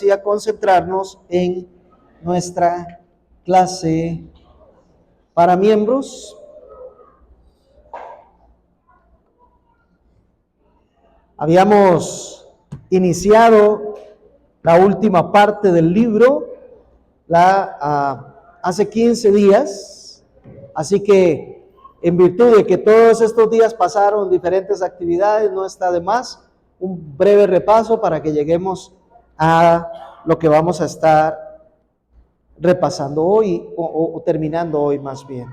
y a concentrarnos en nuestra clase para miembros. Habíamos iniciado la última parte del libro hace 15 días, así que en virtud de que todos estos días pasaron diferentes actividades, no está de más un breve repaso para que lleguemos a lo que vamos a estar repasando hoy o terminando hoy más bien.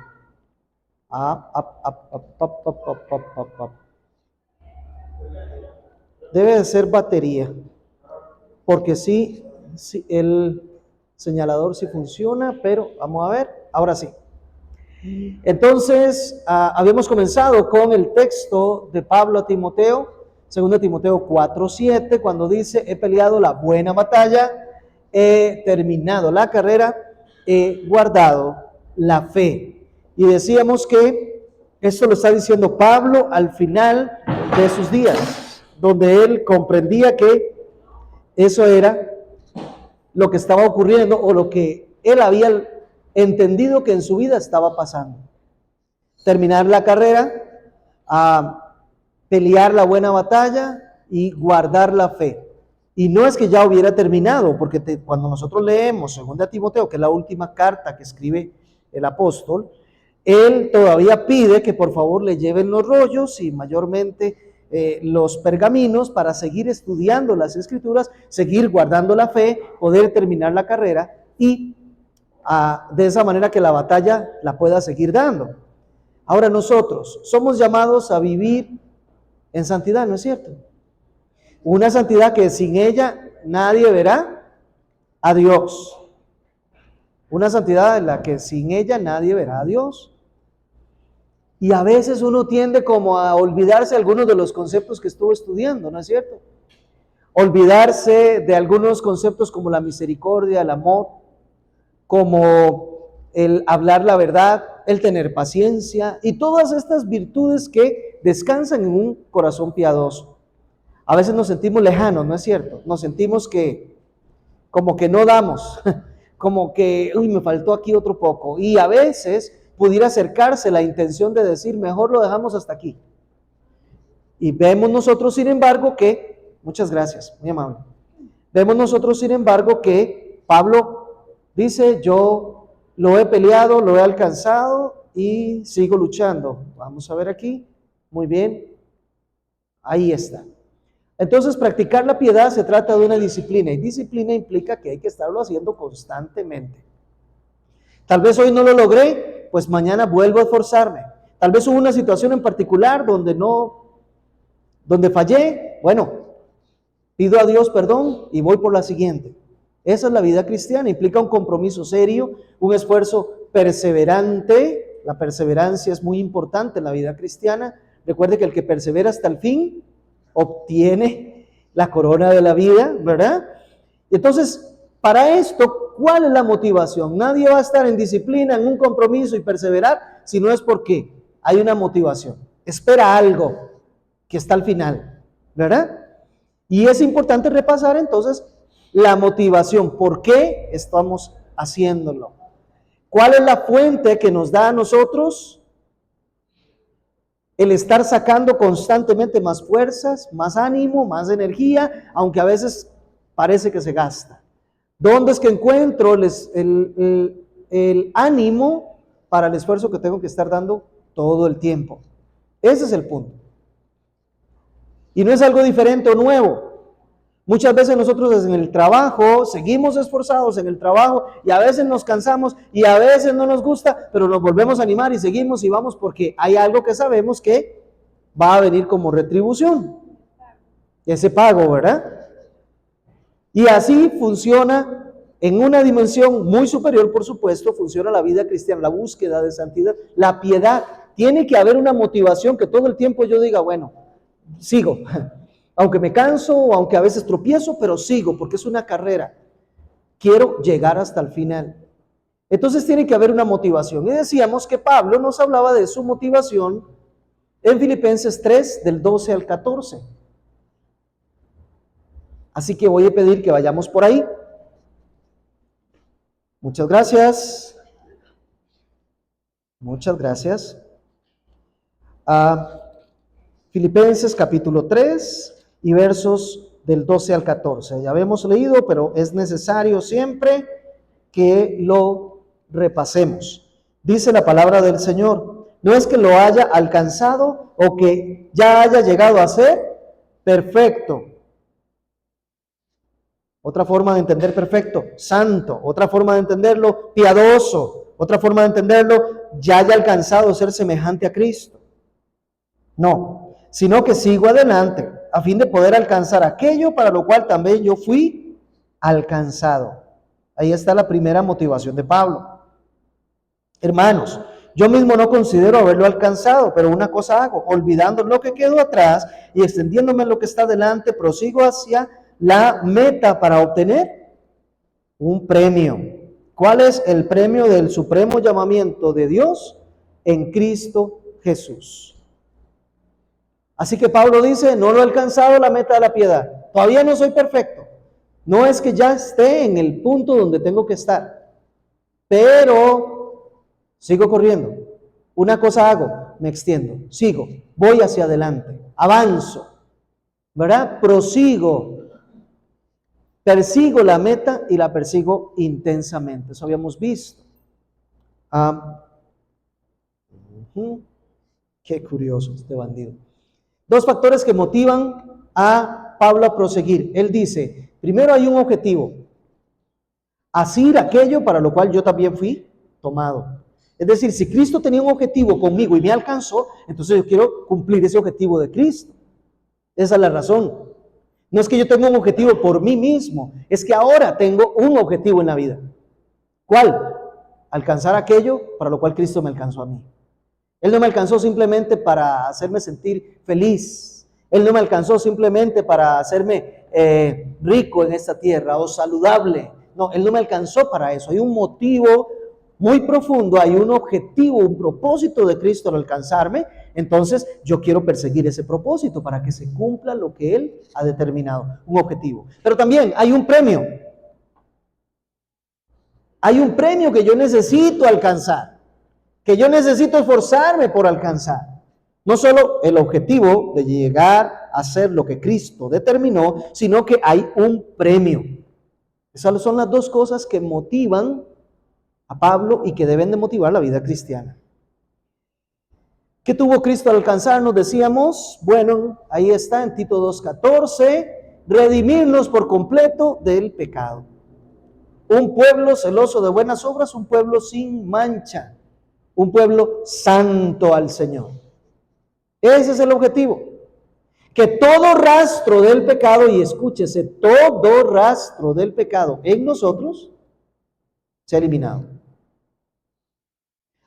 Debe de ser batería, porque sí, el señalador sí funciona, pero vamos a ver, ahora sí. Entonces, habíamos comenzado con el texto de Pablo a Timoteo, 2 Timoteo 4:7, cuando dice: he peleado la buena batalla, he terminado la carrera, he guardado la fe. Y decíamos que esto lo está diciendo Pablo al final de sus días, donde él comprendía que eso era lo que estaba ocurriendo o lo que él había entendido que en su vida estaba pasando. Terminar la carrera, pelear la buena batalla y guardar la fe. Y no es que ya hubiera terminado, porque cuando nosotros leemos 2 Timoteo, que es la última carta que escribe el apóstol, él todavía pide que por favor le lleven los rollos y mayormente los pergaminos para seguir estudiando las escrituras, seguir guardando la fe, poder terminar la carrera y de esa manera que la batalla la pueda seguir dando. Ahora nosotros somos llamados a vivir en santidad, ¿no es cierto? Una santidad que sin ella nadie verá a Dios. Una santidad en la que sin ella nadie verá a Dios. Y a veces uno tiende como a olvidarse algunos de los conceptos que estuvo estudiando, ¿no es cierto? Olvidarse de algunos conceptos como la misericordia, el amor, como el hablar la verdad, el tener paciencia y todas estas virtudes que descansan en un corazón piadoso. A veces nos sentimos lejanos, ¿no es cierto? Nos sentimos que como que no damos, como que, me faltó aquí otro poco. Y a veces pudiera acercarse la intención de decir, mejor lo dejamos hasta aquí. Y vemos nosotros, sin embargo, que, muchas gracias, muy amable. Vemos nosotros, sin embargo, que Pablo dice, yo lo he peleado, lo he alcanzado y sigo luchando. Vamos a ver aquí, muy bien, ahí está. Entonces, practicar la piedad se trata de una disciplina, y disciplina implica que hay que estarlo haciendo constantemente. Tal vez hoy no lo logré, pues mañana vuelvo a esforzarme. Tal vez hubo una situación en particular donde fallé, bueno, pido a Dios perdón y voy por la siguiente. Esa es la vida cristiana, implica un compromiso serio, un esfuerzo perseverante. La perseverancia es muy importante en la vida cristiana. Recuerde que el que persevera hasta el fin obtiene la corona de la vida, ¿verdad? Entonces, para esto, ¿cuál es la motivación? Nadie va a estar en disciplina, en un compromiso y perseverar si no es porque hay una motivación. Espera algo que está al final, ¿verdad? Y es importante repasar entonces la motivación. ¿Por qué estamos haciéndolo? ¿Cuál es la fuente que nos da a nosotros el estar sacando constantemente más fuerzas, más ánimo, más energía, aunque a veces parece que se gasta? ¿Dónde es que encuentro el ánimo para el esfuerzo que tengo que estar dando todo el tiempo? Ese es el punto. Y no es algo diferente o nuevo. Muchas veces nosotros en el trabajo seguimos esforzados en el trabajo y a veces nos cansamos y a veces no nos gusta, pero nos volvemos a animar y seguimos y vamos porque hay algo que sabemos que va a venir como retribución. Ese pago, ¿verdad? Y así funciona en una dimensión muy superior, por supuesto, funciona la vida cristiana, la búsqueda de santidad, la piedad. Tiene que haber una motivación que todo el tiempo yo diga, bueno, sigo. Aunque me canso, aunque a veces tropiezo, pero sigo, porque es una carrera. Quiero llegar hasta el final. Entonces tiene que haber una motivación. Y decíamos que Pablo nos hablaba de su motivación en Filipenses 3, del 12 al 14. Así que voy a pedir que vayamos por ahí. Muchas gracias. Muchas gracias. Filipenses capítulo 3 y versos del 12 al 14. Ya habíamos leído, pero es necesario siempre que lo repasemos. Dice la palabra del Señor: no es que lo haya alcanzado o que ya haya llegado a ser perfecto. Otra forma de entender perfecto, santo. Otra forma de entenderlo, piadoso. Otra forma de entenderlo, ya haya alcanzado a ser semejante a Cristo. No, sino que sigo adelante a fin de poder alcanzar aquello para lo cual también yo fui alcanzado. Ahí está la primera motivación de Pablo. Hermanos, yo mismo no considero haberlo alcanzado, pero una cosa hago: olvidando lo que quedó atrás y extendiéndome en lo que está delante, prosigo hacia la meta para obtener un premio. ¿Cuál es el premio del supremo llamamiento de Dios en Cristo Jesús? Así que Pablo dice: no lo he alcanzado, la meta de la piedad. Todavía no soy perfecto. No es que ya esté en el punto donde tengo que estar, pero sigo corriendo. Una cosa hago: me extiendo, sigo, voy hacia adelante, avanzo, ¿verdad? Prosigo, persigo la meta y la persigo intensamente. Eso habíamos visto. Qué curioso este bandido. Dos factores que motivan a Pablo a proseguir. Él dice: primero hay un objetivo, asir aquello para lo cual yo también fui tomado. Es decir, si Cristo tenía un objetivo conmigo y me alcanzó, entonces yo quiero cumplir ese objetivo de Cristo. Esa es la razón. No es que yo tenga un objetivo por mí mismo, es que ahora tengo un objetivo en la vida. ¿Cuál? Alcanzar aquello para lo cual Cristo me alcanzó a mí. Él no me alcanzó simplemente para hacerme sentir feliz. Él no me alcanzó simplemente para hacerme rico en esta tierra o saludable. No, Él no me alcanzó para eso. Hay un motivo muy profundo, hay un objetivo, un propósito de Cristo al alcanzarme. Entonces yo quiero perseguir ese propósito para que se cumpla lo que Él ha determinado, un objetivo. Pero también hay un premio. Hay un premio que yo necesito alcanzar, que yo necesito esforzarme por alcanzar. No solo el objetivo de llegar a ser lo que Cristo determinó, sino que hay un premio. Esas son las dos cosas que motivan a Pablo y que deben de motivar la vida cristiana. ¿Qué tuvo Cristo al alcanzarnos? Decíamos, bueno, ahí está en Tito 2:14, redimirnos por completo del pecado. Un pueblo celoso de buenas obras, un pueblo sin mancha, un pueblo santo al Señor. Ese es el objetivo. Que todo rastro del pecado, y escúchese, todo rastro del pecado en nosotros sea eliminado.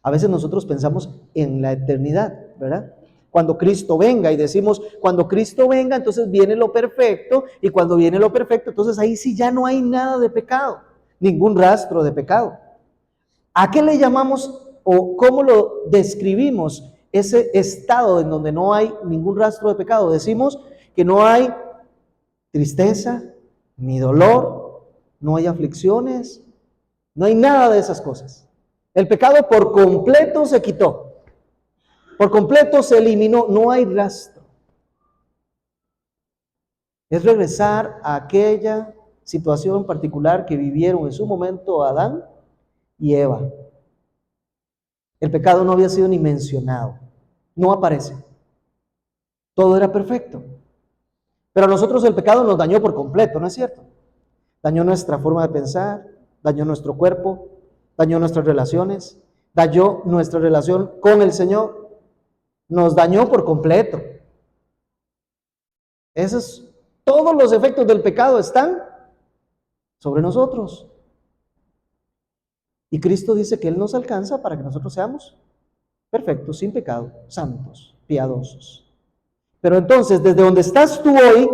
A veces nosotros pensamos en la eternidad, ¿verdad? Cuando Cristo venga, y decimos, cuando Cristo venga, entonces viene lo perfecto, y cuando viene lo perfecto, entonces ahí sí ya no hay nada de pecado, ningún rastro de pecado. ¿A qué le llamamos o cómo lo describimos ese estado en donde no hay ningún rastro de pecado? Decimos que no hay tristeza, ni dolor, no hay aflicciones, no hay nada de esas cosas. El pecado por completo se quitó, por completo se eliminó, no hay rastro. Es regresar a aquella situación particular que vivieron en su momento Adán y Eva. El pecado no había sido ni mencionado, no aparece. Todo era perfecto. Pero a nosotros el pecado nos dañó por completo, ¿no es cierto? Dañó nuestra forma de pensar, dañó nuestro cuerpo, dañó nuestras relaciones, dañó nuestra relación con el Señor, nos dañó por completo. Todos los efectos del pecado están sobre nosotros. Y Cristo dice que Él nos alcanza para que nosotros seamos perfectos, sin pecado, santos, piadosos. Pero entonces, desde donde estás tú hoy,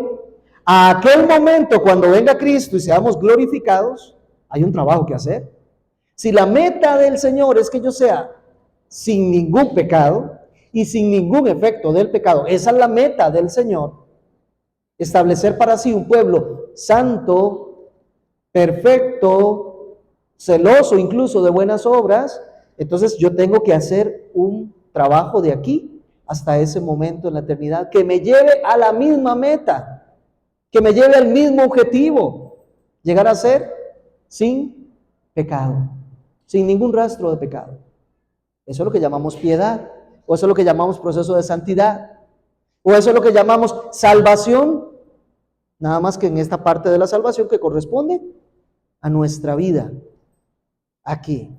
a aquel momento cuando venga Cristo y seamos glorificados, hay un trabajo que hacer. Si la meta del Señor es que yo sea sin ningún pecado y sin ningún efecto del pecado, esa es la meta del Señor, establecer para sí un pueblo santo, perfecto, celoso incluso de buenas obras, entonces yo tengo que hacer un trabajo de aquí hasta ese momento en la eternidad que me lleve a la misma meta, que me lleve al mismo objetivo, llegar a ser sin pecado, sin ningún rastro de pecado. Eso es lo que llamamos piedad, o eso es lo que llamamos proceso de santidad, o eso es lo que llamamos salvación, nada más que en esta parte de la salvación que corresponde a nuestra vida, aquí,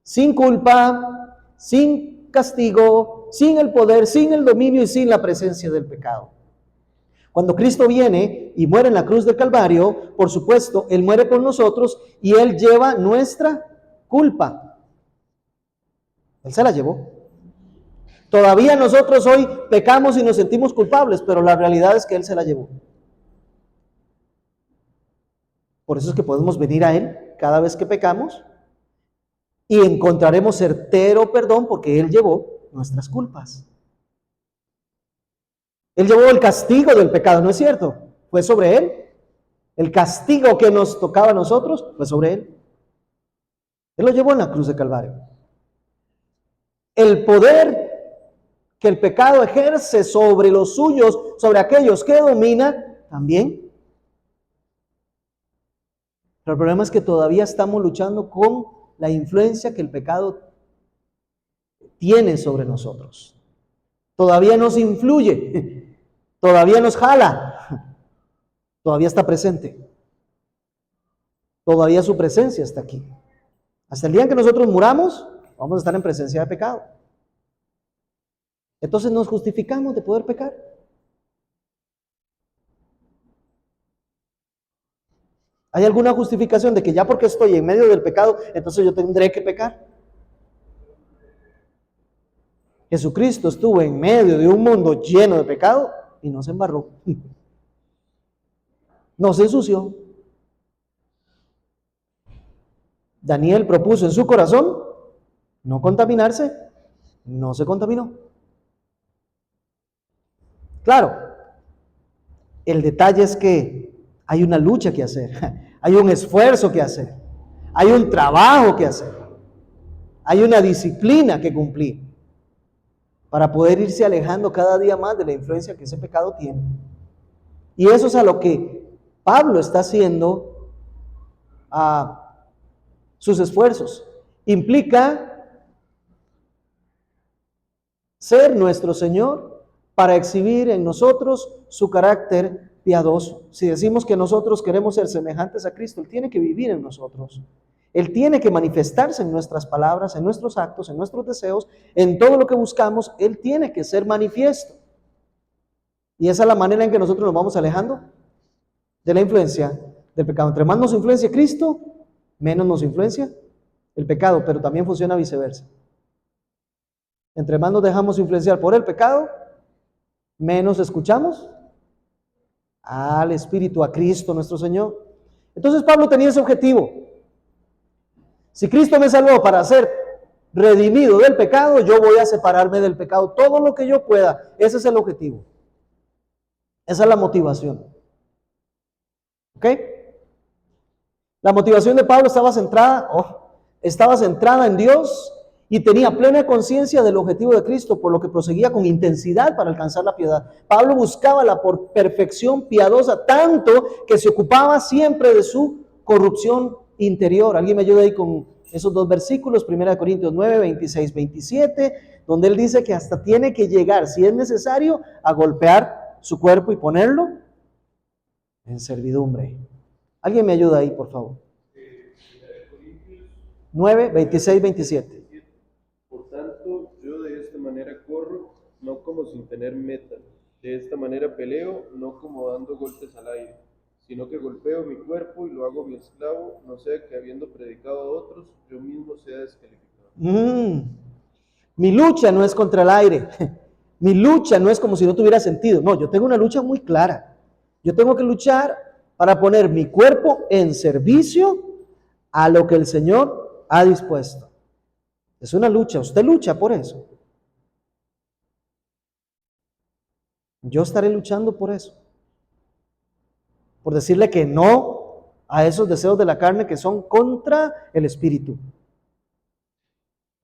sin culpa, sin castigo, sin el poder, sin el dominio y sin la presencia del pecado. Cuando Cristo viene y muere en la cruz del Calvario, por supuesto, Él muere por nosotros y Él lleva nuestra culpa. Él se la llevó. Todavía nosotros hoy pecamos y nos sentimos culpables, pero la realidad es que Él se la llevó. Por eso es que podemos venir a Él cada vez que pecamos y encontraremos certero perdón porque Él llevó nuestras culpas. Él llevó el castigo del pecado, ¿no es cierto? Fue sobre Él. El castigo que nos tocaba a nosotros fue sobre Él. Él lo llevó en la cruz de Calvario. El poder que el pecado ejerce sobre los suyos, sobre aquellos que domina, también. Pero el problema es que todavía estamos luchando con la influencia que el pecado tiene sobre nosotros. Todavía nos influye, todavía nos jala, todavía está presente. Todavía su presencia está aquí. Hasta el día en que nosotros muramos, vamos a estar en presencia de pecado. Entonces nos justificamos de poder pecar. ¿Hay alguna justificación de que ya porque estoy en medio del pecado, entonces yo tendré que pecar? Jesucristo estuvo en medio de un mundo lleno de pecado y no se embarró. No se ensució. Daniel propuso en su corazón no contaminarse, no se contaminó. Claro, el detalle es que hay una lucha que hacer, hay un esfuerzo que hacer, hay un trabajo que hacer, hay una disciplina que cumplir para poder irse alejando cada día más de la influencia que ese pecado tiene. Y eso es a lo que Pablo está haciendo sus esfuerzos. Implica ser nuestro Señor para exhibir en nosotros su carácter piadoso. Si decimos que nosotros queremos ser semejantes a Cristo, Él tiene que vivir en nosotros. Él tiene que manifestarse en nuestras palabras, en nuestros actos, en nuestros deseos, en todo lo que buscamos. Él tiene que ser manifiesto. Y esa es la manera en que nosotros nos vamos alejando de la influencia del pecado. Entre más nos influencia Cristo, menos nos influencia el pecado, pero también funciona viceversa. Entre más nos dejamos influenciar por el pecado, menos escuchamos al Espíritu, a Cristo nuestro Señor. Entonces Pablo tenía ese objetivo. Si Cristo me salvó para ser redimido del pecado, yo voy a separarme del pecado todo lo que yo pueda. Ese es el objetivo. Esa es la motivación. ¿Ok? La motivación de Pablo estaba centrada en Dios y tenía plena conciencia del objetivo de Cristo, por lo que proseguía con intensidad para alcanzar la piedad. Pablo buscaba la perfección piadosa tanto que se ocupaba siempre de su corrupción interior. ¿Alguien me ayuda ahí con esos dos versículos? 1 Corintios 9, 26, 27, donde él dice que hasta tiene que llegar, si es necesario, a golpear su cuerpo y ponerlo en servidumbre. ¿Alguien me ayuda ahí, por favor? 9, 26, 27. Por tanto, yo de esta manera corro, no como sin tener meta. De esta manera peleo, no como dando golpes al aire, sino que golpeo mi cuerpo y lo hago mi esclavo, no sea que habiendo predicado a otros, yo mismo sea descalificado. Mi lucha no es contra el aire. Mi lucha no es como si no tuviera sentido. No, yo tengo una lucha muy clara. Yo tengo que luchar para poner mi cuerpo en servicio a lo que el Señor ha dispuesto. Es una lucha. Usted lucha por eso. Yo estaré luchando por eso. por decirle que no a esos deseos de la carne que son contra el espíritu.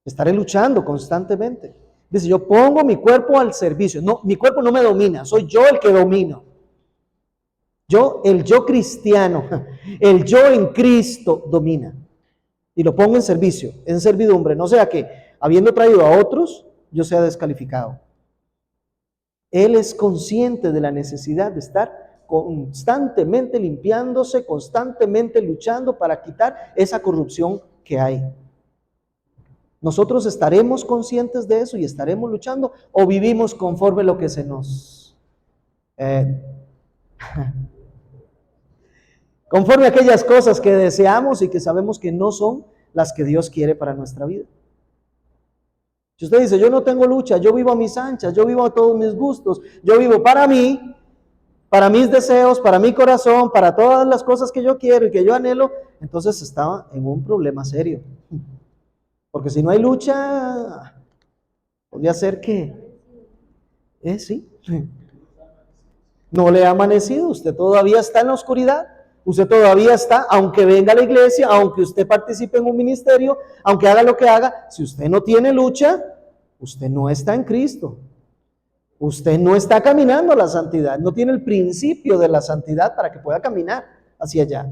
Estaré luchando constantemente. Dice, yo pongo mi cuerpo al servicio. No, mi cuerpo no me domina, soy yo el que domino. El yo cristiano, el yo en Cristo domina. Y lo pongo en servicio, en servidumbre. No sea que, habiendo traído a otros, yo sea descalificado. Él es consciente de la necesidad de estar constantemente limpiándose, constantemente luchando para quitar esa corrupción que hay. ¿Nosotros estaremos conscientes de eso y estaremos luchando o vivimos conforme lo que se nos... conforme a aquellas cosas que deseamos y que sabemos que no son las que Dios quiere para nuestra vida? Si usted dice, yo no tengo lucha, yo vivo a mis anchas, yo vivo a todos mis gustos, yo vivo para mí, para mis deseos, para mi corazón, para todas las cosas que yo quiero y que yo anhelo, entonces estaba en un problema serio. Porque si no hay lucha, podría ser que, sí, no le ha amanecido, usted todavía está en la oscuridad, usted todavía está, aunque venga a la iglesia, aunque usted participe en un ministerio, aunque haga lo que haga, si usted no tiene lucha, usted no está en Cristo. Usted no está caminando a la santidad, no tiene el principio de la santidad para que pueda caminar hacia allá.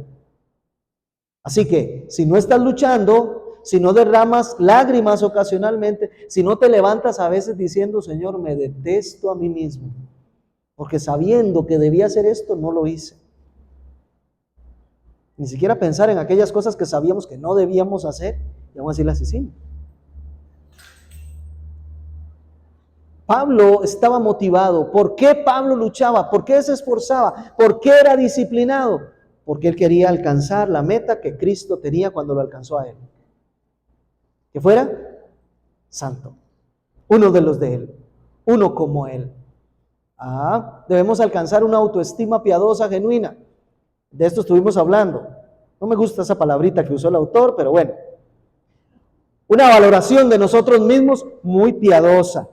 Así que, si no estás luchando, si no derramas lágrimas ocasionalmente, si no te levantas a veces diciendo, Señor, me detesto a mí mismo, porque sabiendo que debía hacer esto, no lo hice. Ni siquiera pensar en aquellas cosas que sabíamos que no debíamos hacer, y aún así las hicimos. Pablo estaba motivado. ¿Por qué Pablo luchaba? ¿Por qué se esforzaba? ¿Por qué era disciplinado? Porque él quería alcanzar la meta que Cristo tenía cuando lo alcanzó a él. Que fuera santo. Uno de los de él. Uno como él. Debemos alcanzar una autoestima piadosa, genuina. De esto estuvimos hablando. No me gusta esa palabrita que usó el autor, pero bueno. Una valoración de nosotros mismos muy piadosa.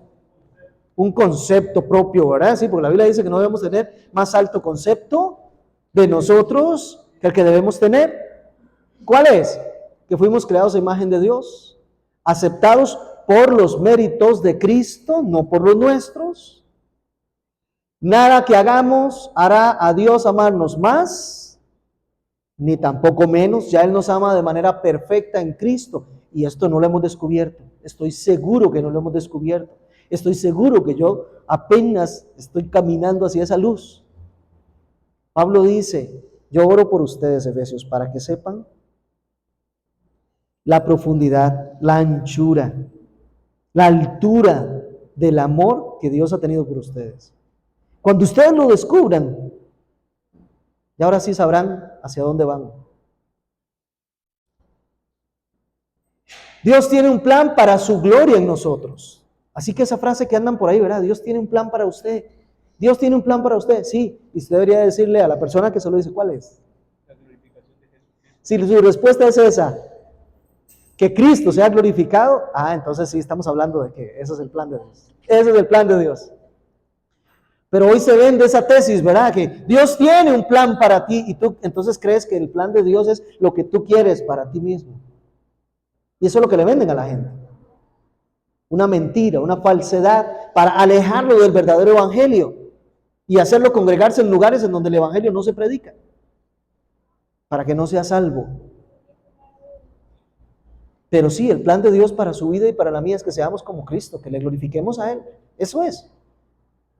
Un concepto propio, ¿verdad? Sí, porque la Biblia dice que no debemos tener más alto concepto de nosotros que el que debemos tener. ¿Cuál es? Que fuimos creados a imagen de Dios, aceptados por los méritos de Cristo, no por los nuestros. Nada que hagamos hará a Dios amarnos más, ni tampoco menos. Ya Él nos ama de manera perfecta en Cristo, y esto no lo hemos descubierto. Estoy seguro que no lo hemos descubierto. Estoy seguro que yo apenas estoy caminando hacia esa luz. Pablo dice, yo oro por ustedes, Efesios, para que sepan la profundidad, la anchura, la altura del amor que Dios ha tenido por ustedes. Cuando ustedes lo descubran, y ahora sí sabrán hacia dónde van. Dios tiene un plan para su gloria en nosotros. Así que esa frase que andan por ahí, ¿verdad? Dios tiene un plan para usted. Dios tiene un plan para usted, sí. Y usted debería decirle a la persona que se lo dice, ¿cuál es? La glorificación de Jesucristo. Si su respuesta es esa, que Cristo sea glorificado, entonces sí, estamos hablando de que ese es el plan de Dios. Ese es el plan de Dios. Pero hoy se vende esa tesis, ¿verdad? Que Dios tiene un plan para ti y tú entonces crees que el plan de Dios es lo que tú quieres para ti mismo. Y eso es lo que le venden a la gente. Una mentira, una falsedad para alejarlo del verdadero evangelio y hacerlo congregarse en lugares en donde el evangelio no se predica, para que no sea salvo. Pero sí, el plan de Dios para su vida y para la mía es que seamos como Cristo, que le glorifiquemos a Él. Eso es.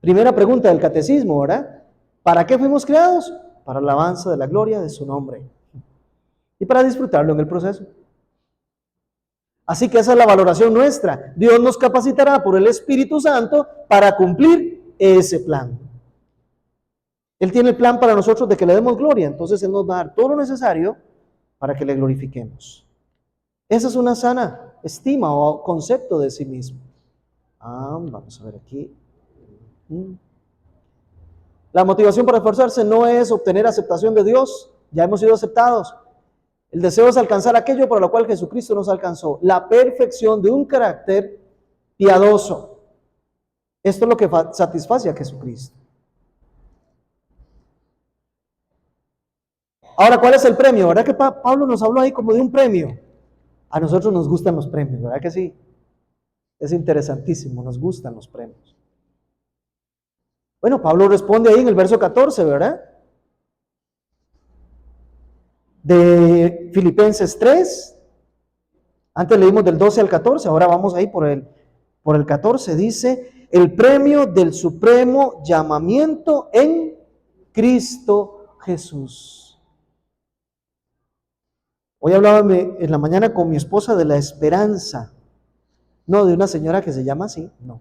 Primera pregunta del catecismo, ¿verdad? ¿Para qué fuimos creados? Para la alabanza de la gloria de su nombre y para disfrutarlo en el proceso. Así que esa es la valoración nuestra. Dios nos capacitará por el Espíritu Santo para cumplir ese plan. Él tiene el plan para nosotros de que le demos gloria, entonces Él nos va a dar todo lo necesario para que le glorifiquemos. Esa es una sana estima o concepto de sí mismo. Vamos a ver aquí. La motivación para esforzarse no es obtener aceptación de Dios, ya hemos sido aceptados. El deseo es alcanzar aquello para lo cual Jesucristo nos alcanzó, la perfección de un carácter piadoso. Esto es lo que satisface a Jesucristo. Ahora, ¿cuál es el premio? ¿Verdad que Pablo nos habló ahí como de un premio? A nosotros nos gustan los premios, ¿verdad que sí? Es interesantísimo, nos gustan los premios. Bueno, Pablo responde ahí en el verso 14, ¿verdad? De Filipenses 3. Antes leímos del 12 al 14, ahora vamos ahí por el 14. Dice, el premio del supremo llamamiento en Cristo Jesús. Hoy hablaba en la mañana con mi esposa de la esperanza. No de una señora que se llama así, no.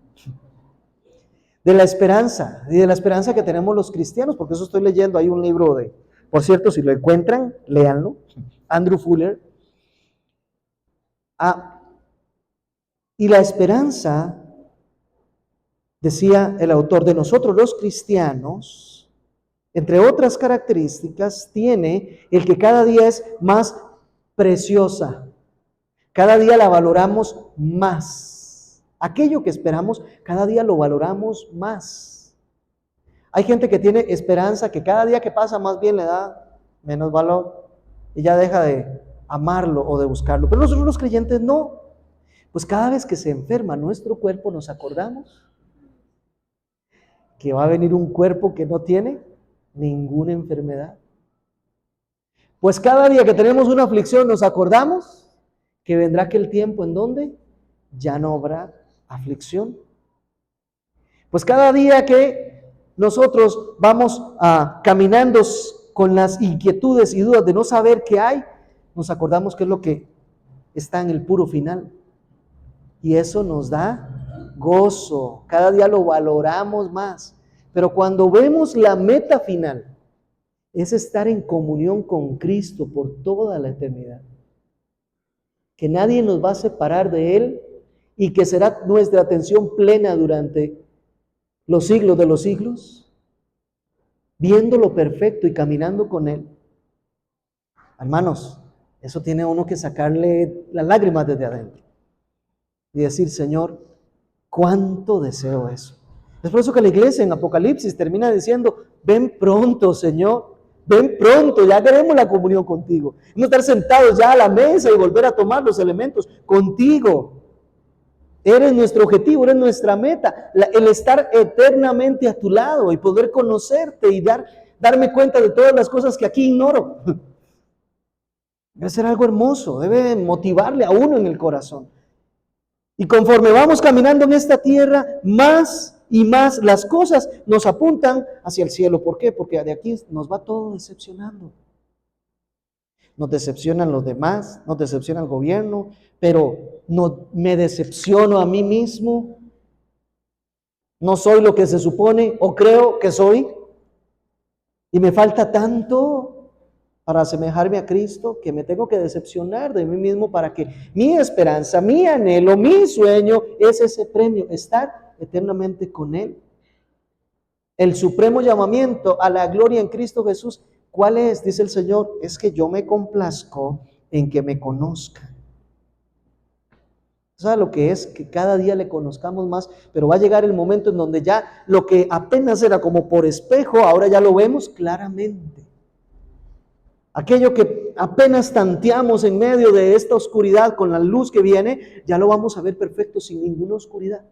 De la esperanza, y de la esperanza que tenemos los cristianos, porque eso estoy leyendo. Hay un libro por cierto, si lo encuentran, léanlo, Andrew Fuller. Y la esperanza, decía el autor, de nosotros los cristianos, entre otras características, tiene el que cada día es más preciosa. Cada día la valoramos más. Aquello que esperamos, cada día lo valoramos más. Hay gente que tiene esperanza que cada día que pasa más bien le da menos valor y ya deja de amarlo o de buscarlo. Pero nosotros los creyentes no. Pues cada vez que se enferma nuestro cuerpo nos acordamos que va a venir un cuerpo que no tiene ninguna enfermedad. Pues cada día que tenemos una aflicción nos acordamos que vendrá aquel tiempo en donde ya no habrá aflicción. Pues cada día que nosotros vamos caminando con las inquietudes y dudas de no saber qué hay, nos acordamos que es lo que está en el puro final. Y eso nos da gozo, cada día lo valoramos más. Pero cuando vemos la meta final, es estar en comunión con Cristo por toda la eternidad. Que nadie nos va a separar de Él y que será nuestra atención plena durante los siglos de los siglos, viendo lo perfecto y caminando con Él. Hermanos, eso tiene uno que sacarle las lágrimas desde adentro y decir, Señor, cuánto deseo eso. Es por eso que la iglesia en Apocalipsis termina diciendo, ven pronto, Señor, ven pronto, ya queremos la comunión contigo. No estar sentados ya a la mesa y volver a tomar los elementos contigo. Eres nuestro objetivo, eres nuestra meta, el estar eternamente a tu lado y poder conocerte y darme cuenta de todas las cosas que aquí ignoro. Debe ser algo hermoso, debe motivarle a uno en el corazón. Y conforme vamos caminando en esta tierra, más y más las cosas nos apuntan hacia el cielo. ¿Por qué? Porque de aquí nos va todo decepcionando. Nos decepcionan los demás, nos decepciona el gobierno, pero no me decepciono a mí mismo. No soy lo que se supone o creo que soy. Y me falta tanto para asemejarme a Cristo que me tengo que decepcionar de mí mismo para que mi esperanza, mi anhelo, mi sueño es ese premio, estar eternamente con Él. El supremo llamamiento a la gloria en Cristo Jesús, ¿cuál es? Dice el Señor, es que yo me complazco en que me conozcan. ¿Sabe lo que es? Que cada día le conozcamos más, pero va a llegar el momento en donde ya lo que apenas era como por espejo, ahora ya lo vemos claramente. Aquello que apenas tanteamos en medio de esta oscuridad con la luz que viene, ya lo vamos a ver perfecto sin ninguna oscuridad.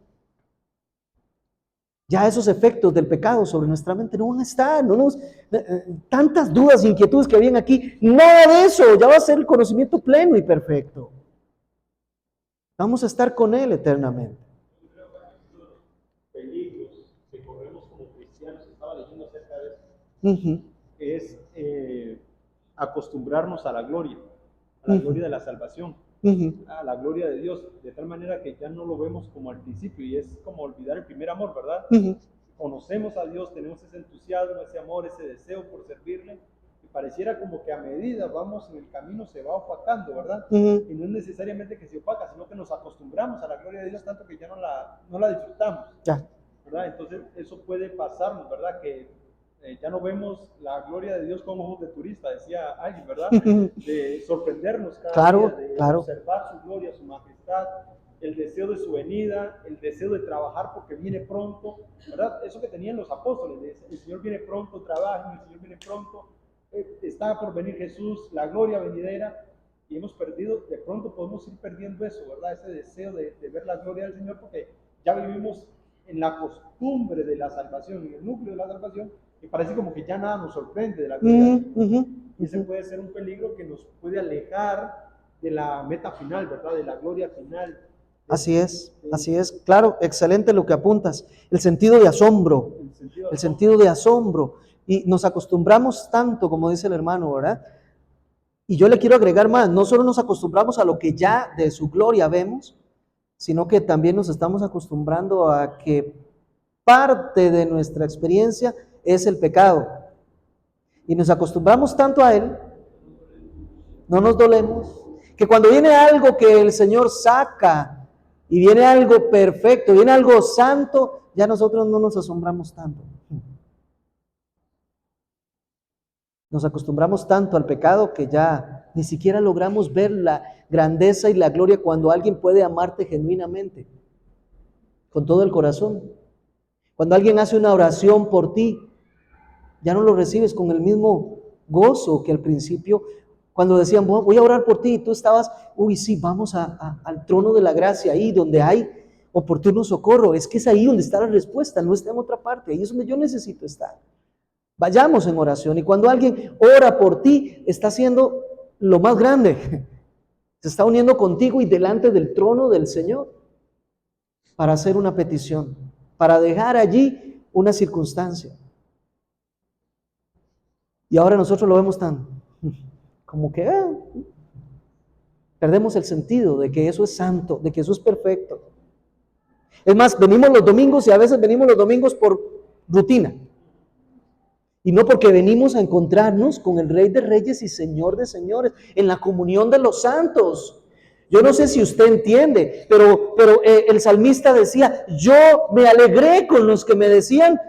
Ya esos efectos del pecado sobre nuestra mente no van a estar, tantas dudas e inquietudes que habían aquí, nada de eso, ya va a ser el conocimiento pleno y perfecto. Vamos a estar con Él eternamente. Peligros que corremos como cristianos, estaba leyendo acerca de eso, es acostumbrarnos a la gloria de la salvación, a la gloria de Dios, de tal manera que ya no lo vemos como al principio y es como olvidar el primer amor, ¿verdad? Conocemos a Dios, tenemos ese entusiasmo, ese amor, ese deseo por servirle y pareciera como que a medida vamos en el camino se va opacando, ¿verdad? Y no es necesariamente que se opaca, sino que nos acostumbramos a la gloria de Dios tanto que ya no la disfrutamos, ¿verdad? Entonces eso puede pasarnos, ¿verdad? Que ya no vemos la gloria de Dios con ojos de turista, decía alguien, ¿verdad? De sorprendernos cada día, de observar su gloria, su majestad, el deseo de su venida, el deseo de trabajar porque viene pronto, ¿verdad? Eso que tenían los apóstoles, el Señor viene pronto, trabajen, el Señor viene pronto, está por venir Jesús, la gloria venidera, y hemos perdido, de pronto podemos ir perdiendo eso, ¿verdad? Ese deseo de ver la gloria del Señor, porque ya vivimos en la costumbre de la salvación, en el núcleo de la salvación, y parece como que ya nada nos sorprende de la gloria del Señor. Y ese puede ser un peligro que nos puede alejar de la meta final, ¿verdad? De la gloria final. Así es, claro, excelente lo que apuntas, el sentido de asombro, el sentido de asombro, y nos acostumbramos tanto, como dice el hermano, ¿verdad? Y yo le quiero agregar más, no solo nos acostumbramos a lo que ya de su gloria vemos, sino que también nos estamos acostumbrando a que parte de nuestra experiencia es el pecado, y nos acostumbramos tanto a él, no nos dolemos, que cuando viene algo que el Señor saca, y viene algo perfecto, viene algo santo, ya nosotros no nos asombramos tanto. Nos acostumbramos tanto al pecado que ya ni siquiera logramos ver la grandeza y la gloria cuando alguien puede amarte genuinamente, con todo el corazón. Cuando alguien hace una oración por ti, ya no lo recibes con el mismo gozo que al principio, cuando decían, voy a orar por ti, y tú estabas, uy, sí, vamos al trono de la gracia, ahí donde hay oportuno socorro. Es que es ahí donde está la respuesta, no está en otra parte, ahí es donde yo necesito estar. Vayamos en oración, y cuando alguien ora por ti, está haciendo lo más grande, se está uniendo contigo y delante del trono del Señor para hacer una petición, para dejar allí una circunstancia. Y ahora nosotros lo vemos tan, como que perdemos el sentido de que eso es santo, de que eso es perfecto. Es más, venimos los domingos, y a veces venimos los domingos por rutina, y no porque venimos a encontrarnos con el Rey de Reyes y Señor de Señores, en la comunión de los santos. Yo no sé si usted entiende, pero el salmista decía, yo me alegré con los que me decían,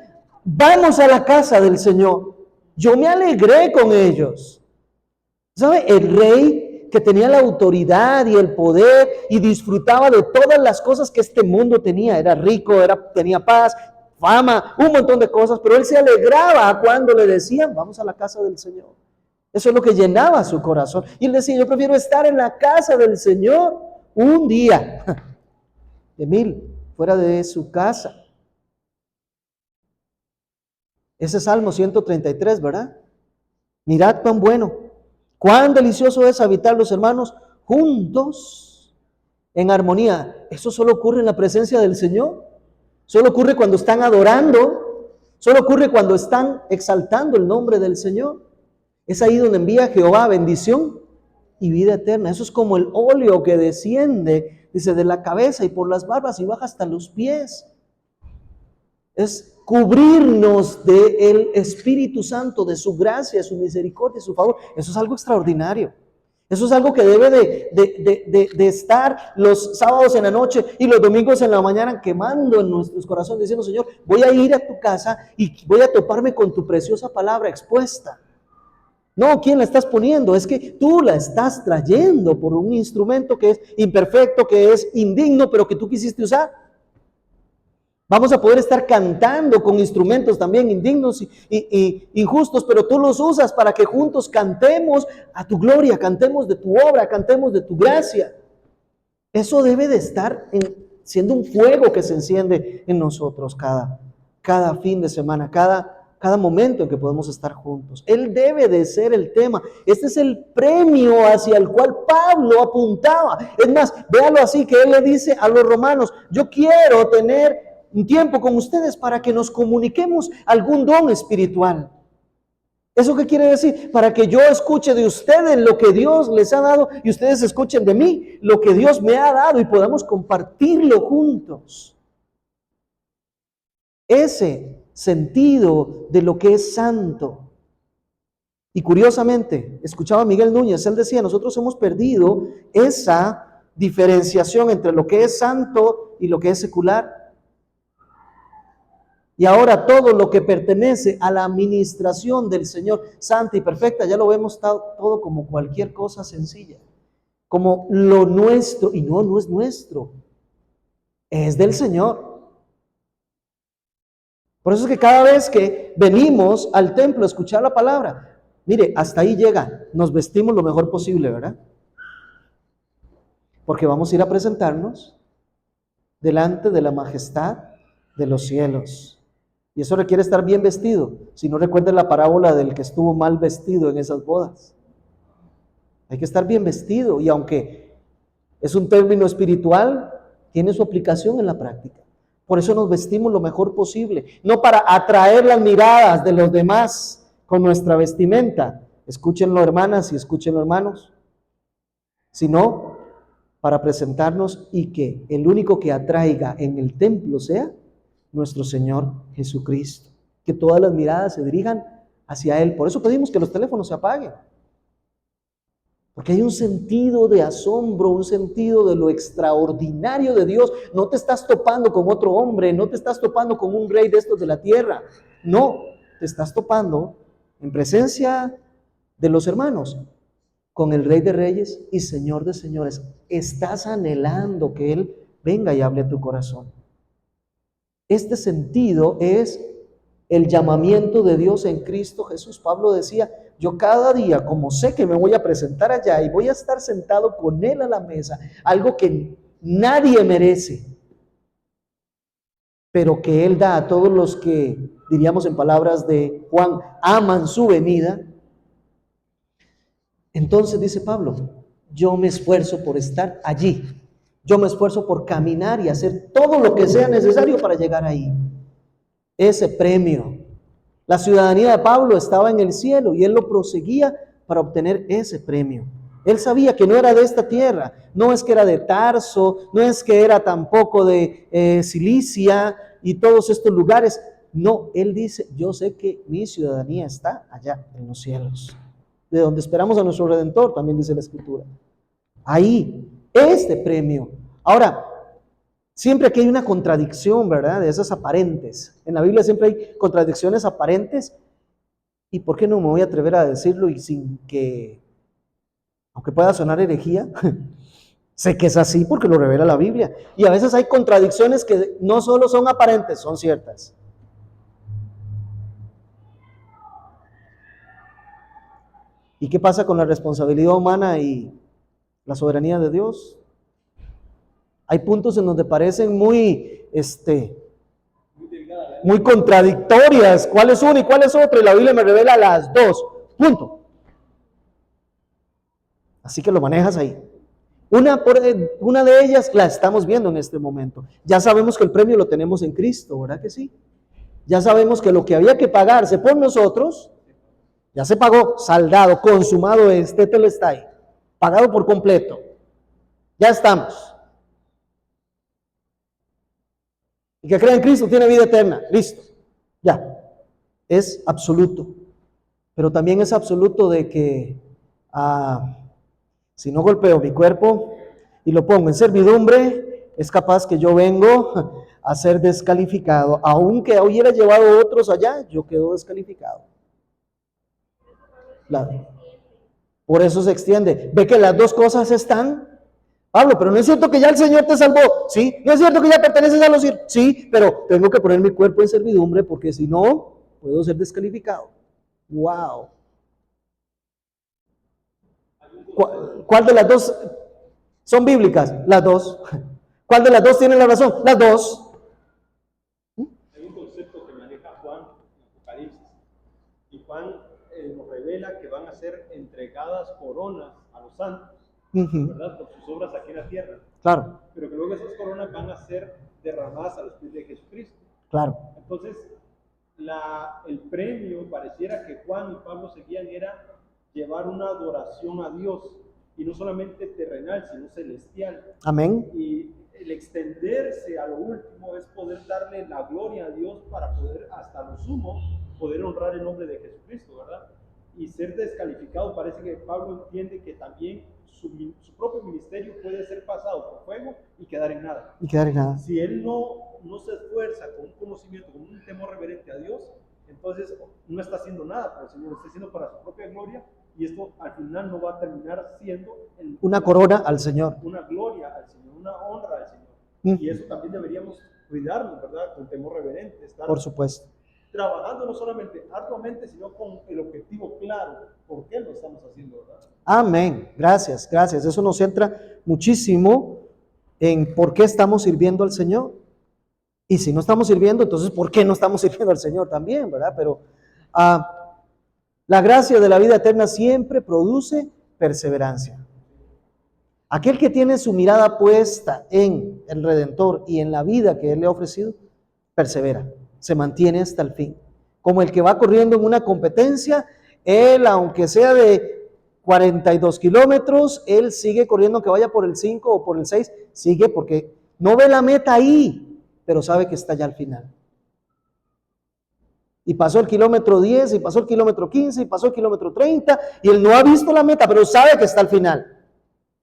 vamos a la casa del Señor. Yo me alegré con ellos. ¿Sabe? El rey que tenía la autoridad y el poder y disfrutaba de todas las cosas que este mundo tenía. Era rico, tenía paz, fama, un montón de cosas, pero él se alegraba cuando le decían, vamos a la casa del Señor. Eso es lo que llenaba su corazón. Y él decía, yo prefiero estar en la casa del Señor un día de 1000 fuera de su casa. Ese es Salmo 133, ¿verdad? Mirad cuán bueno, cuán delicioso es habitar los hermanos juntos en armonía. Eso solo ocurre en la presencia del Señor. Solo ocurre cuando están adorando. Solo ocurre cuando están exaltando el nombre del Señor. Es ahí donde envía Jehová bendición y vida eterna. Eso es como el óleo que desciende, dice, de la cabeza y por las barbas y baja hasta los pies. Es cubrirnos del Espíritu Santo, de su gracia, de su misericordia, de su favor. Eso es algo extraordinario. Eso es algo que debe de estar los sábados en la noche y los domingos en la mañana quemando en nuestros corazones, diciendo, Señor, voy a ir a tu casa y voy a toparme con tu preciosa palabra expuesta. No, ¿quién la estás poniendo? Es que tú la estás trayendo por un instrumento que es imperfecto, que es indigno, pero que tú quisiste usar. Vamos a poder estar cantando con instrumentos también indignos y injustos, pero tú los usas para que juntos cantemos a tu gloria, cantemos de tu obra, cantemos de tu gracia. Eso debe de estar siendo un fuego que se enciende en nosotros cada fin de semana, cada momento en que podemos estar juntos. Él debe de ser el tema. Este es el premio hacia el cual Pablo apuntaba. Es más, véalo así, que él le dice a los romanos, yo quiero tener un tiempo con ustedes para que nos comuniquemos algún don espiritual. ¿Eso qué quiere decir? Para que yo escuche de ustedes lo que Dios les ha dado y ustedes escuchen de mí lo que Dios me ha dado y podamos compartirlo juntos. Ese sentido de lo que es santo. Y curiosamente, escuchaba a Miguel Núñez, él decía, nosotros hemos perdido esa diferenciación entre lo que es santo y lo que es secular. Y ahora todo lo que pertenece a la administración del Señor, santa y perfecta, ya lo vemos todo como cualquier cosa sencilla, como lo nuestro, y no es nuestro, es del Señor. Por eso es que cada vez que venimos al templo a escuchar la palabra, Mire, hasta ahí llega, nos vestimos lo mejor posible, ¿verdad? Porque vamos a ir a presentarnos delante de la majestad de los cielos. Y eso requiere estar bien vestido. Si no recuerden la parábola del que estuvo mal vestido en esas bodas. Hay que estar bien vestido, y aunque es un término espiritual, tiene su aplicación en la práctica. Por eso nos vestimos lo mejor posible, no para atraer las miradas de los demás con nuestra vestimenta, escúchenlo hermanas y escúchenlo hermanos, sino para presentarnos y que el único que atraiga en el templo sea nuestro Señor Jesucristo, que todas las miradas se dirijan hacia Él. Por eso pedimos que los teléfonos se apaguen, porque hay un sentido de asombro, un sentido de lo extraordinario de Dios. No te estás topando con otro hombre, no te estás topando con un rey de estos de la tierra, no, te estás topando en presencia de los hermanos con el Rey de Reyes y Señor de Señores. Estás anhelando que Él venga y hable a tu corazón. Este sentido es el llamamiento de Dios en Cristo Jesús. Pablo decía, yo cada día, como sé que me voy a presentar allá y voy a estar sentado con Él a la mesa, algo que nadie merece, pero que Él da a todos los que, diríamos en palabras de Juan, aman su venida. Entonces dice Pablo, yo me esfuerzo por estar allí, yo me esfuerzo por caminar y hacer todo lo que sea necesario para llegar ahí. Ese premio, la ciudadanía de Pablo estaba en el cielo y él lo proseguía para obtener ese premio. Él sabía que no era de esta tierra, no es que era de Tarso, no es que era tampoco de Cilicia y todos estos lugares. No, él dice, yo sé que mi ciudadanía está allá en los cielos, de donde esperamos a nuestro Redentor, también dice la Escritura. Ahí, este premio. Ahora, siempre que hay una contradicción, ¿verdad? De esas aparentes. En la Biblia siempre hay contradicciones aparentes. ¿Y por qué no me voy a atrever a decirlo y sin que, aunque pueda sonar herejía, sé que es así porque lo revela la Biblia? Y a veces hay contradicciones que no solo son aparentes, son ciertas. ¿Y qué pasa con la responsabilidad humana y la soberanía de Dios? Hay puntos en donde parecen muy contradictorias. ¿Cuál es una y cuál es otra? Y la Biblia me revela las dos. Punto. Así que lo manejas ahí. Una de ellas la estamos viendo en este momento. Ya sabemos que el premio lo tenemos en Cristo, ¿verdad que sí? Ya sabemos que lo que había que pagarse por nosotros, ya se pagó, saldado, consumado es, tetelestai, pagado por completo. Ya estamos. El que cree en Cristo tiene vida eterna. Listo. Ya. Es absoluto. Pero también es absoluto de que si no golpeo mi cuerpo y lo pongo en servidumbre, es capaz que yo vengo a ser descalificado. Aunque hubiera llevado otros allá, yo quedo descalificado. Por eso se extiende. Ve que las dos cosas están. Pablo, pero no es cierto que ya el Señor te salvó, ¿sí? No es cierto que ya perteneces a los cielos, sí, pero tengo que poner mi cuerpo en servidumbre porque si no, puedo ser descalificado. ¡Wow! ¿Cuál de las dos son bíblicas? Las dos. ¿Cuál de las dos tiene la razón? Las dos. Hay un concepto que maneja Juan en Apocalipsis, y Juan nos revela que van a ser entregadas coronas a los santos, ¿verdad? Por sus obras aquí en la tierra. Claro. Pero que luego esas coronas van a ser derramadas a los pies de Jesucristo. Claro. Entonces, el premio pareciera que Juan y Pablo seguían era llevar una adoración a Dios, y no solamente terrenal, sino celestial. Amén. Y el extenderse a lo último es poder darle la gloria a Dios para poder, hasta lo sumo, poder honrar el nombre de Jesucristo, ¿verdad? Y ser descalificado, parece que Pablo entiende que también su propio ministerio puede ser pasado por fuego y quedar en nada. Y quedar en nada. Si él no se esfuerza con un conocimiento, con un temor reverente a Dios, entonces no está haciendo nada para el Señor, está haciendo para su propia gloria, y esto al final no va a terminar siendo una corona al Señor, una gloria al Señor, una honra al Señor. Y eso también deberíamos cuidarnos, ¿verdad? Con temor reverente. Estar por supuesto. trabajando no solamente arduamente, sino con el objetivo claro, por qué lo estamos haciendo, ¿verdad? Amén. Gracias, gracias. Eso nos centra muchísimo en por qué estamos sirviendo al Señor. Y si no estamos sirviendo, entonces ¿por qué no estamos sirviendo al Señor también, verdad? Pero la gracia de la vida eterna siempre produce perseverancia. Aquel que tiene su mirada puesta en el Redentor y en la vida que Él le ha ofrecido, persevera, se mantiene hasta el fin. Como el que va corriendo en una competencia, él, aunque sea de 42 kilómetros, él sigue corriendo, que vaya por el 5 o por el 6, sigue porque no ve la meta ahí, pero sabe que está ya al final. Y pasó el kilómetro 10, y pasó el kilómetro 15, y pasó el kilómetro 30, y él no ha visto la meta, pero sabe que está al final.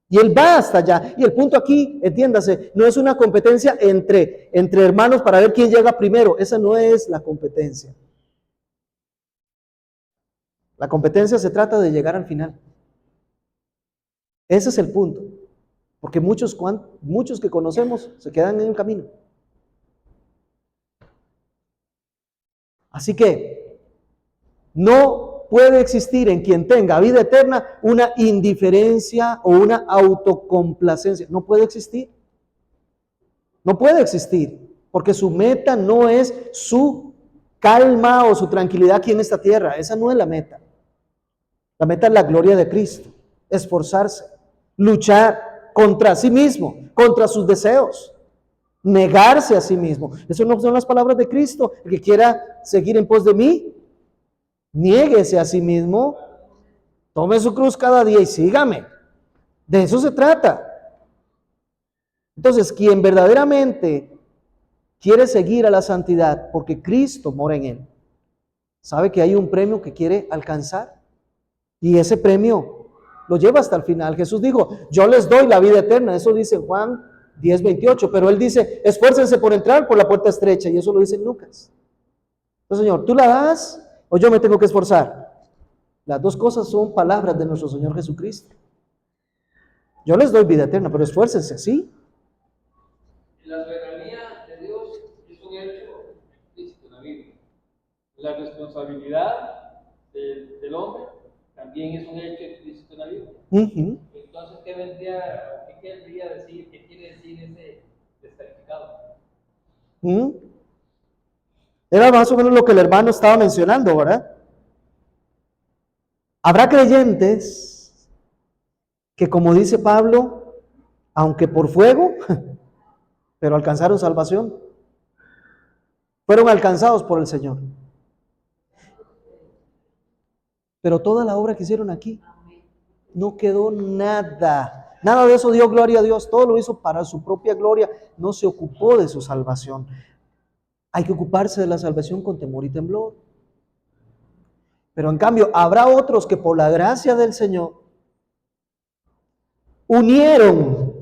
Y él va hasta allá. Y el punto aquí, entiéndase, no es una competencia entre hermanos para ver quién llega primero. Esa no es la competencia. La competencia se trata de llegar al final. Ese es el punto. Porque muchos que conocemos se quedan en el camino. Así que no puede existir en quien tenga vida eterna una indiferencia o una autocomplacencia. No puede existir. No puede existir. Porque su meta no es su calma o su tranquilidad aquí en esta tierra. Esa no es la meta. La meta es la gloria de Cristo. Esforzarse, luchar contra sí mismo, contra sus deseos. Negarse a sí mismo. Eso no son las palabras de Cristo. El que quiera seguir en pos de mí, niéguese a sí mismo, tome su cruz cada día y sígame. De eso se trata. Entonces, quien verdaderamente quiere seguir a la santidad porque Cristo mora en él, sabe que hay un premio que quiere alcanzar y ese premio lo lleva hasta el final. Jesús dijo, yo les doy la vida eterna. Eso dice Juan 10:28, pero él dice, esfuércense por entrar por la puerta estrecha, y eso lo dice en Lucas. Entonces, Señor, ¿tú la das o yo me tengo que esforzar? Las dos cosas son palabras de nuestro Señor Jesucristo. Yo les doy vida eterna, pero esfuércense, ¿sí? La soberanía de Dios es un hecho explícito en la Biblia. La responsabilidad del hombre también es un hecho explícito en la Biblia. Entonces, ¿qué querría decir, qué quiere decir ese descalificado? Era más o menos lo que el hermano estaba mencionando, ¿verdad? Habrá creyentes que, como dice Pablo, aunque por fuego, pero alcanzaron salvación. Fueron alcanzados por el Señor. Pero toda la obra que hicieron aquí, no quedó nada. Nada de eso dio gloria a Dios. Todo lo hizo para su propia gloria. No se ocupó de su salvación. Hay que ocuparse de la salvación con temor y temblor. Pero en cambio, habrá otros que por la gracia del Señor unieron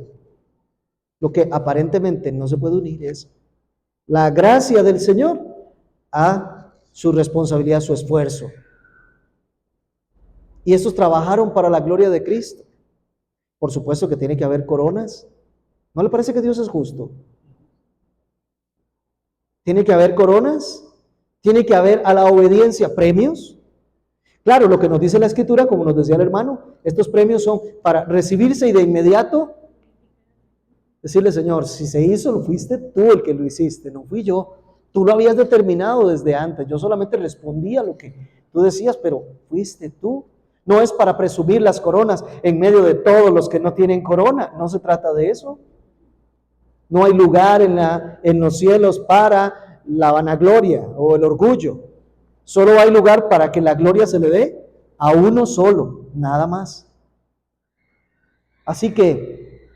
lo que aparentemente no se puede unir, es la gracia del Señor a su responsabilidad, su esfuerzo. Y estos trabajaron para la gloria de Cristo. Por supuesto que tiene que haber coronas. ¿No le parece que Dios es justo? Tiene que haber coronas. Tiene que haber a la obediencia premios. Claro, lo que nos dice la Escritura, como nos decía el hermano, estos premios son para recibirse y de inmediato decirle, Señor, si se hizo, lo fuiste tú el que lo hiciste, no fui yo. Tú lo habías determinado desde antes. Yo solamente respondía a lo que tú decías, pero fuiste tú. No es para presumir las coronas en medio de todos los que no tienen corona. No se trata de eso. No hay lugar en los cielos para la vanagloria o el orgullo. Solo hay lugar para que la gloria se le dé a uno solo, nada más. Así que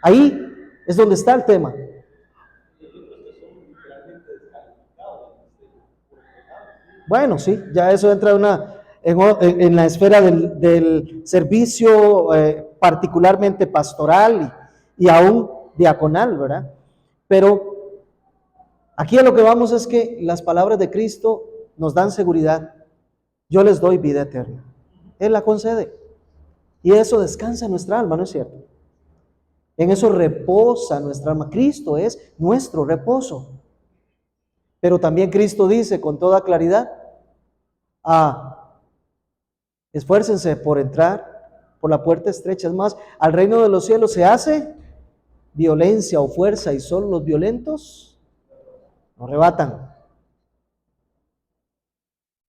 ahí es donde está el tema. Bueno, sí, ya eso entra en la esfera del servicio particularmente pastoral y aún diaconal, ¿verdad? Pero aquí a lo que vamos es que las palabras de Cristo nos dan seguridad. Yo les doy vida eterna. Él la concede. Y eso descansa en nuestra alma, ¿no es cierto? En eso reposa nuestra alma. Cristo es nuestro reposo. Pero también Cristo dice con toda claridad, esfuércense por entrar por la puerta estrecha. Es más, al reino de los cielos se hace violencia o fuerza y solo los violentos lo arrebatan.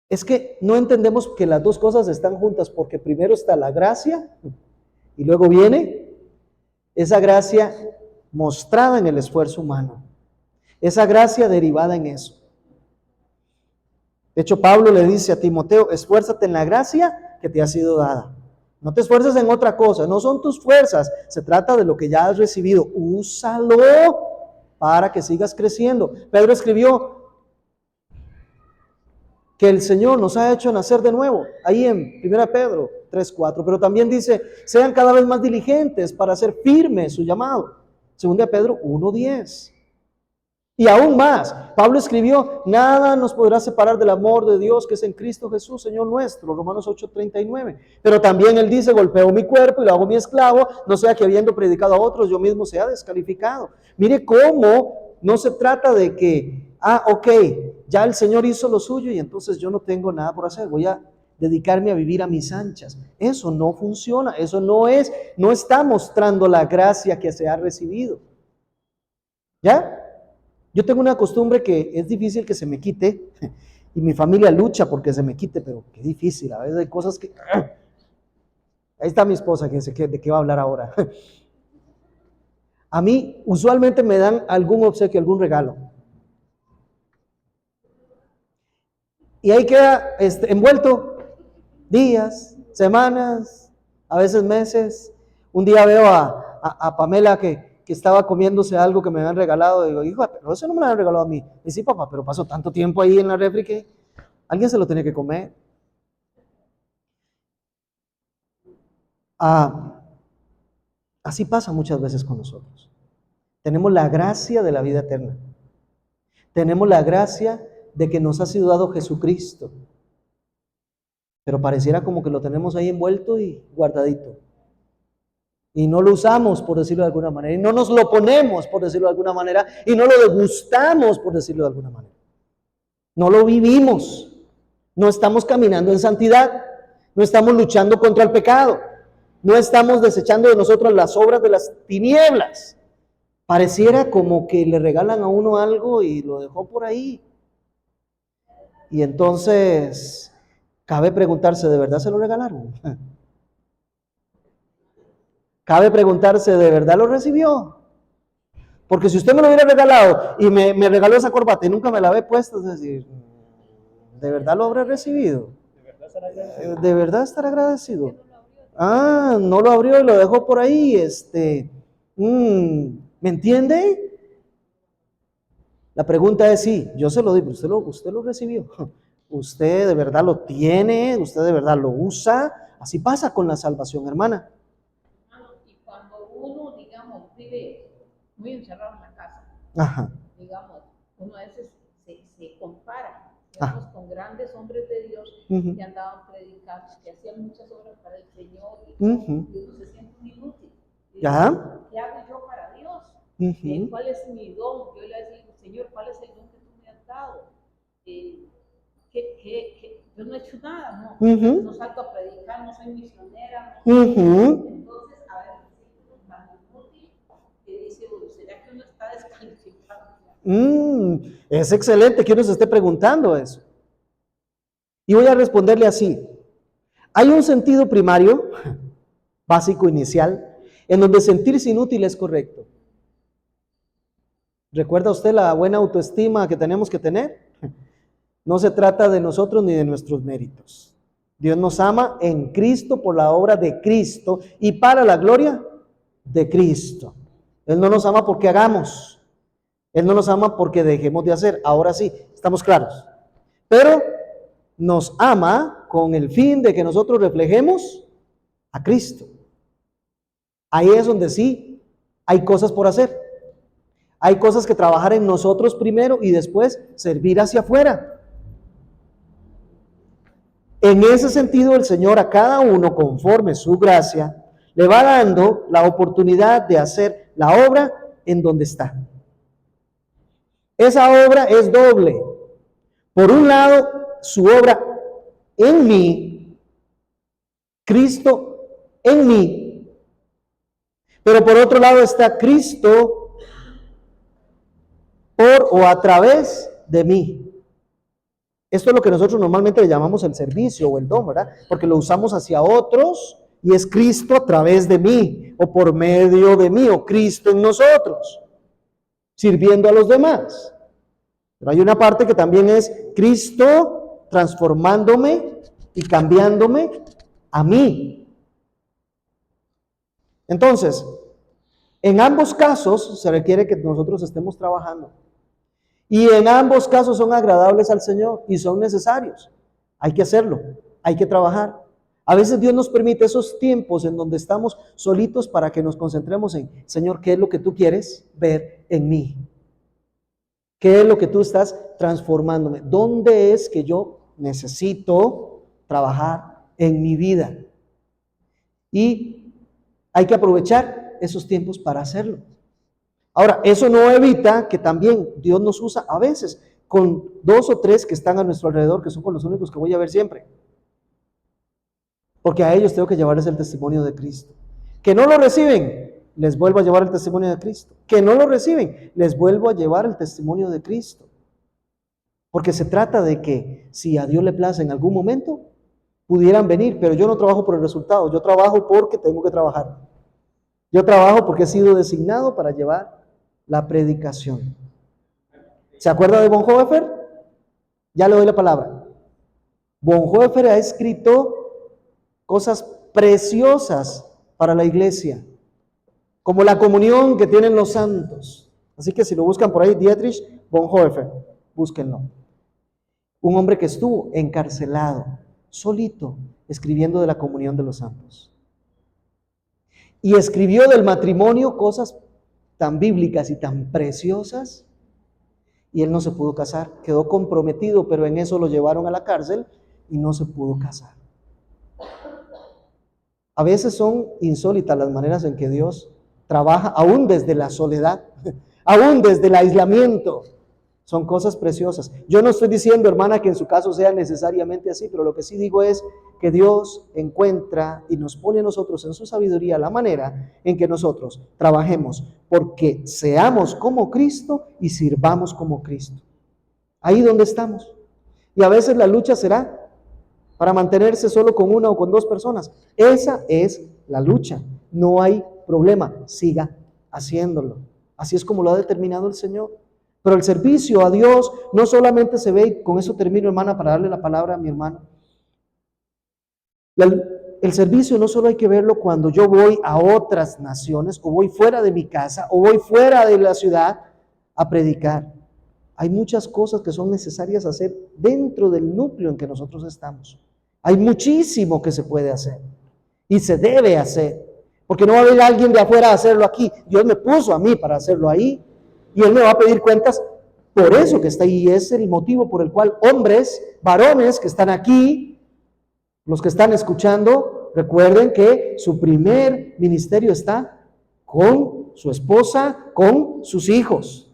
Es que no entendemos que las dos cosas están juntas, porque primero está la gracia y luego viene esa gracia mostrada en el esfuerzo humano, esa gracia derivada en eso. De hecho, Pablo le dice a Timoteo, esfuérzate en la gracia que te ha sido dada. No te esfuerces en otra cosa, no son tus fuerzas, se trata de lo que ya has recibido. Úsalo para que sigas creciendo. Pedro escribió que el Señor nos ha hecho nacer de nuevo, ahí en 1 Pedro 3:4, pero también dice, sean cada vez más diligentes para hacer firme su llamado. 2 Pedro 1:10. Y aún más, Pablo escribió, nada nos podrá separar del amor de Dios que es en Cristo Jesús, Señor nuestro, Romanos 8:39. Pero también él dice, golpeo mi cuerpo y lo hago mi esclavo, no sea que habiendo predicado a otros, yo mismo sea descalificado. Mire cómo no se trata de que, ok, ya el Señor hizo lo suyo y entonces yo no tengo nada por hacer, voy a dedicarme a vivir a mis anchas. Eso no funciona, eso no está mostrando la gracia que se ha recibido. ¿Ya? Yo tengo una costumbre que es difícil que se me quite, y mi familia lucha porque se me quite, pero qué difícil, a veces hay cosas que... Ahí está mi esposa, que sé de qué va a hablar ahora. A mí usualmente me dan algún obsequio, algún regalo. Y ahí queda envuelto días, semanas, a veces meses. Un día veo a Pamela que estaba comiéndose algo que me habían regalado. Digo, hijo, pero eso no me lo habían regalado a mí. Y sí, papá, pero pasó tanto tiempo ahí en la refri que alguien se lo tiene que comer. Así pasa muchas veces con nosotros. Tenemos la gracia de la vida eterna. Tenemos la gracia de que nos ha sido dado Jesucristo. Pero pareciera como que lo tenemos ahí envuelto y guardadito. Y no lo usamos, por decirlo de alguna manera. Y no nos lo ponemos, por decirlo de alguna manera. Y no lo degustamos, por decirlo de alguna manera. No lo vivimos. No estamos caminando en santidad. No estamos luchando contra el pecado. No estamos desechando de nosotros las obras de las tinieblas. Pareciera como que le regalan a uno algo y lo dejó por ahí. Y entonces, cabe preguntarse, ¿de verdad se lo regalaron? Cabe preguntarse, ¿de verdad lo recibió? Porque si usted me lo hubiera regalado y me regaló esa corbata y nunca me la había puesto, es decir, ¿de verdad lo habré recibido? ¿De verdad estará agradecido? No lo abrió y lo dejó por ahí, ¿me entiende? La pregunta es sí, yo se lo digo, usted lo recibió, usted de verdad lo tiene, usted de verdad lo usa. Así pasa con la salvación, hermana. Y cuando uno, digamos, vive muy encerrado en la casa, Ajá. digamos, uno a veces se compara, digamos, con grandes hombres de Dios que andaban predicando, que hacían muchas obras para el Señor y uno se siente un inútil. ¿Qué hago yo para Dios? ¿Cuál es mi don? Yo le digo, Señor, ¿cuál es el don que tú me has dado? Yo no he hecho nada, no salgo a predicar, no soy misionera. Entonces, a ver, tan inútil que dice, ¿será que uno está descalificado? Es excelente que uno se esté preguntando eso. Y voy a responderle así. Hay un sentido primario, básico, inicial, en donde sentirse inútil es correcto. ¿Recuerda usted la buena autoestima que tenemos que tener? No se trata de nosotros ni de nuestros méritos. Dios nos ama en Cristo por la obra de Cristo y para la gloria de Cristo. Él no nos ama porque hagamos. Él no nos ama porque dejemos de hacer. Ahora sí, estamos claros. Pero nos ama con el fin de que nosotros reflejemos a Cristo. Ahí es donde sí hay cosas por hacer. Hay cosas que trabajar en nosotros primero y después servir hacia afuera. En ese sentido, el Señor a cada uno, conforme su gracia, le va dando la oportunidad de hacer la obra en donde está. Esa obra es doble. Por un lado, su obra en mí, Cristo en mí, pero por otro lado está Cristo por o a través de mí. Esto es lo que nosotros normalmente le llamamos el servicio o el don, ¿verdad? Porque lo usamos hacia otros y es Cristo a través de mí o por medio de mí o Cristo en nosotros, sirviendo a los demás. Pero hay una parte que también es Cristo transformándome y cambiándome a mí. Entonces, en ambos casos se requiere que nosotros estemos trabajando. Y en ambos casos son agradables al Señor y son necesarios. Hay que hacerlo, hay que trabajar. A veces Dios nos permite esos tiempos en donde estamos solitos para que nos concentremos en, Señor, ¿qué es lo que tú quieres ver en mí? ¿Qué es lo que tú estás transformándome? ¿Dónde es que yo necesito trabajar en mi vida? Y hay que aprovechar esos tiempos para hacerlo. Ahora, eso no evita que también Dios nos usa a veces con 2 o 3 que están a nuestro alrededor, que son con los únicos que voy a ver siempre. Porque a ellos tengo que llevarles el testimonio de Cristo. Que no lo reciben, les vuelvo a llevar el testimonio de Cristo. Que no lo reciben, les vuelvo a llevar el testimonio de Cristo. Porque se trata de que si a Dios le place en algún momento, pudieran venir, pero yo no trabajo por el resultado, yo trabajo porque tengo que trabajar. Yo trabajo porque he sido designado para llevar la predicación. ¿Se acuerda de Bonhoeffer? Ya le doy la palabra. Bonhoeffer ha escrito cosas preciosas para la iglesia, como la comunión que tienen los santos. Así que si lo buscan por ahí, Dietrich Bonhoeffer, búsquenlo. Un hombre que estuvo encarcelado, solito, escribiendo de la comunión de los santos. Y escribió del matrimonio cosas tan bíblicas y tan preciosas, y él no se pudo casar, quedó comprometido, pero en eso lo llevaron a la cárcel y no se pudo casar. A veces son insólitas las maneras en que Dios trabaja, aún desde la soledad, aún desde el aislamiento. Son cosas preciosas. Yo no estoy diciendo, hermana, que en su caso sea necesariamente así, pero lo que sí digo es que Dios encuentra y nos pone a nosotros en su sabiduría la manera en que nosotros trabajemos porque seamos como Cristo y sirvamos como Cristo. Ahí donde estamos. Y a veces la lucha será para mantenerse solo con 1 o con 2 personas. Esa es la lucha. No hay problema. Siga haciéndolo. Así es como lo ha determinado el Señor. Pero el servicio a Dios no solamente se ve, y con eso termino, hermana, para darle la palabra a mi hermano. El servicio no solo hay que verlo cuando yo voy a otras naciones, o voy fuera de mi casa, o voy fuera de la ciudad a predicar. Hay muchas cosas que son necesarias hacer dentro del núcleo en que nosotros estamos. Hay muchísimo que se puede hacer y se debe hacer, porque no va a haber alguien de afuera a hacerlo aquí. Dios me puso a mí para hacerlo ahí y Él me va a pedir cuentas por eso que está ahí. Es el motivo por el cual hombres, varones que están aquí, los que están escuchando, recuerden que su primer ministerio está con su esposa, con sus hijos.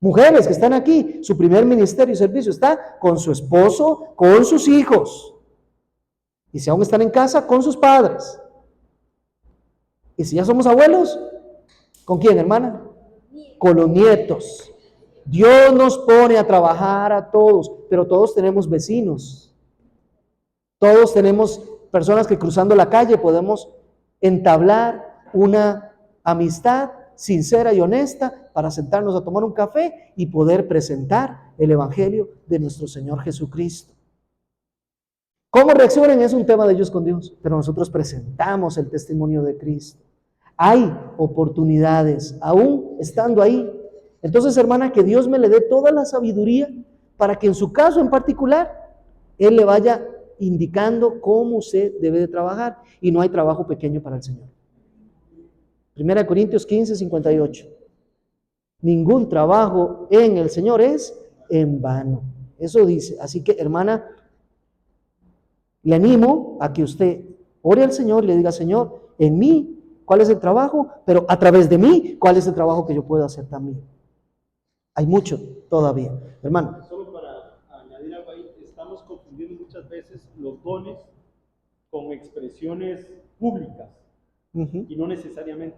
Mujeres que están aquí, su primer ministerio y servicio está con su esposo, con sus hijos. Y si aún están en casa, con sus padres. Y si ya somos abuelos, ¿con quién, hermana? Con los nietos. Dios nos pone a trabajar a todos, pero todos tenemos vecinos. Todos tenemos personas que cruzando la calle podemos entablar una amistad sincera y honesta para sentarnos a tomar un café y poder presentar el Evangelio de nuestro Señor Jesucristo. ¿Cómo reaccionan? Es un tema de ellos con Dios, pero nosotros presentamos el testimonio de Cristo. Hay oportunidades, aún estando ahí. Entonces, hermana, que Dios me le dé toda la sabiduría para que en su caso en particular, Él le vaya indicando cómo usted debe de trabajar. Y no hay trabajo pequeño para el Señor. 1 Corintios 15, 58. Ningún trabajo en el Señor es en vano. Eso dice. Así que, hermana, le animo a que usted ore al Señor y le diga, Señor, en mí, ¿cuál es el trabajo? Pero a través de mí, ¿cuál es el trabajo que yo puedo hacer también? Hay mucho todavía. Hermano. Solo para añadir algo ahí, estamos confundiendo muchas veces los dones con expresiones públicas y no necesariamente.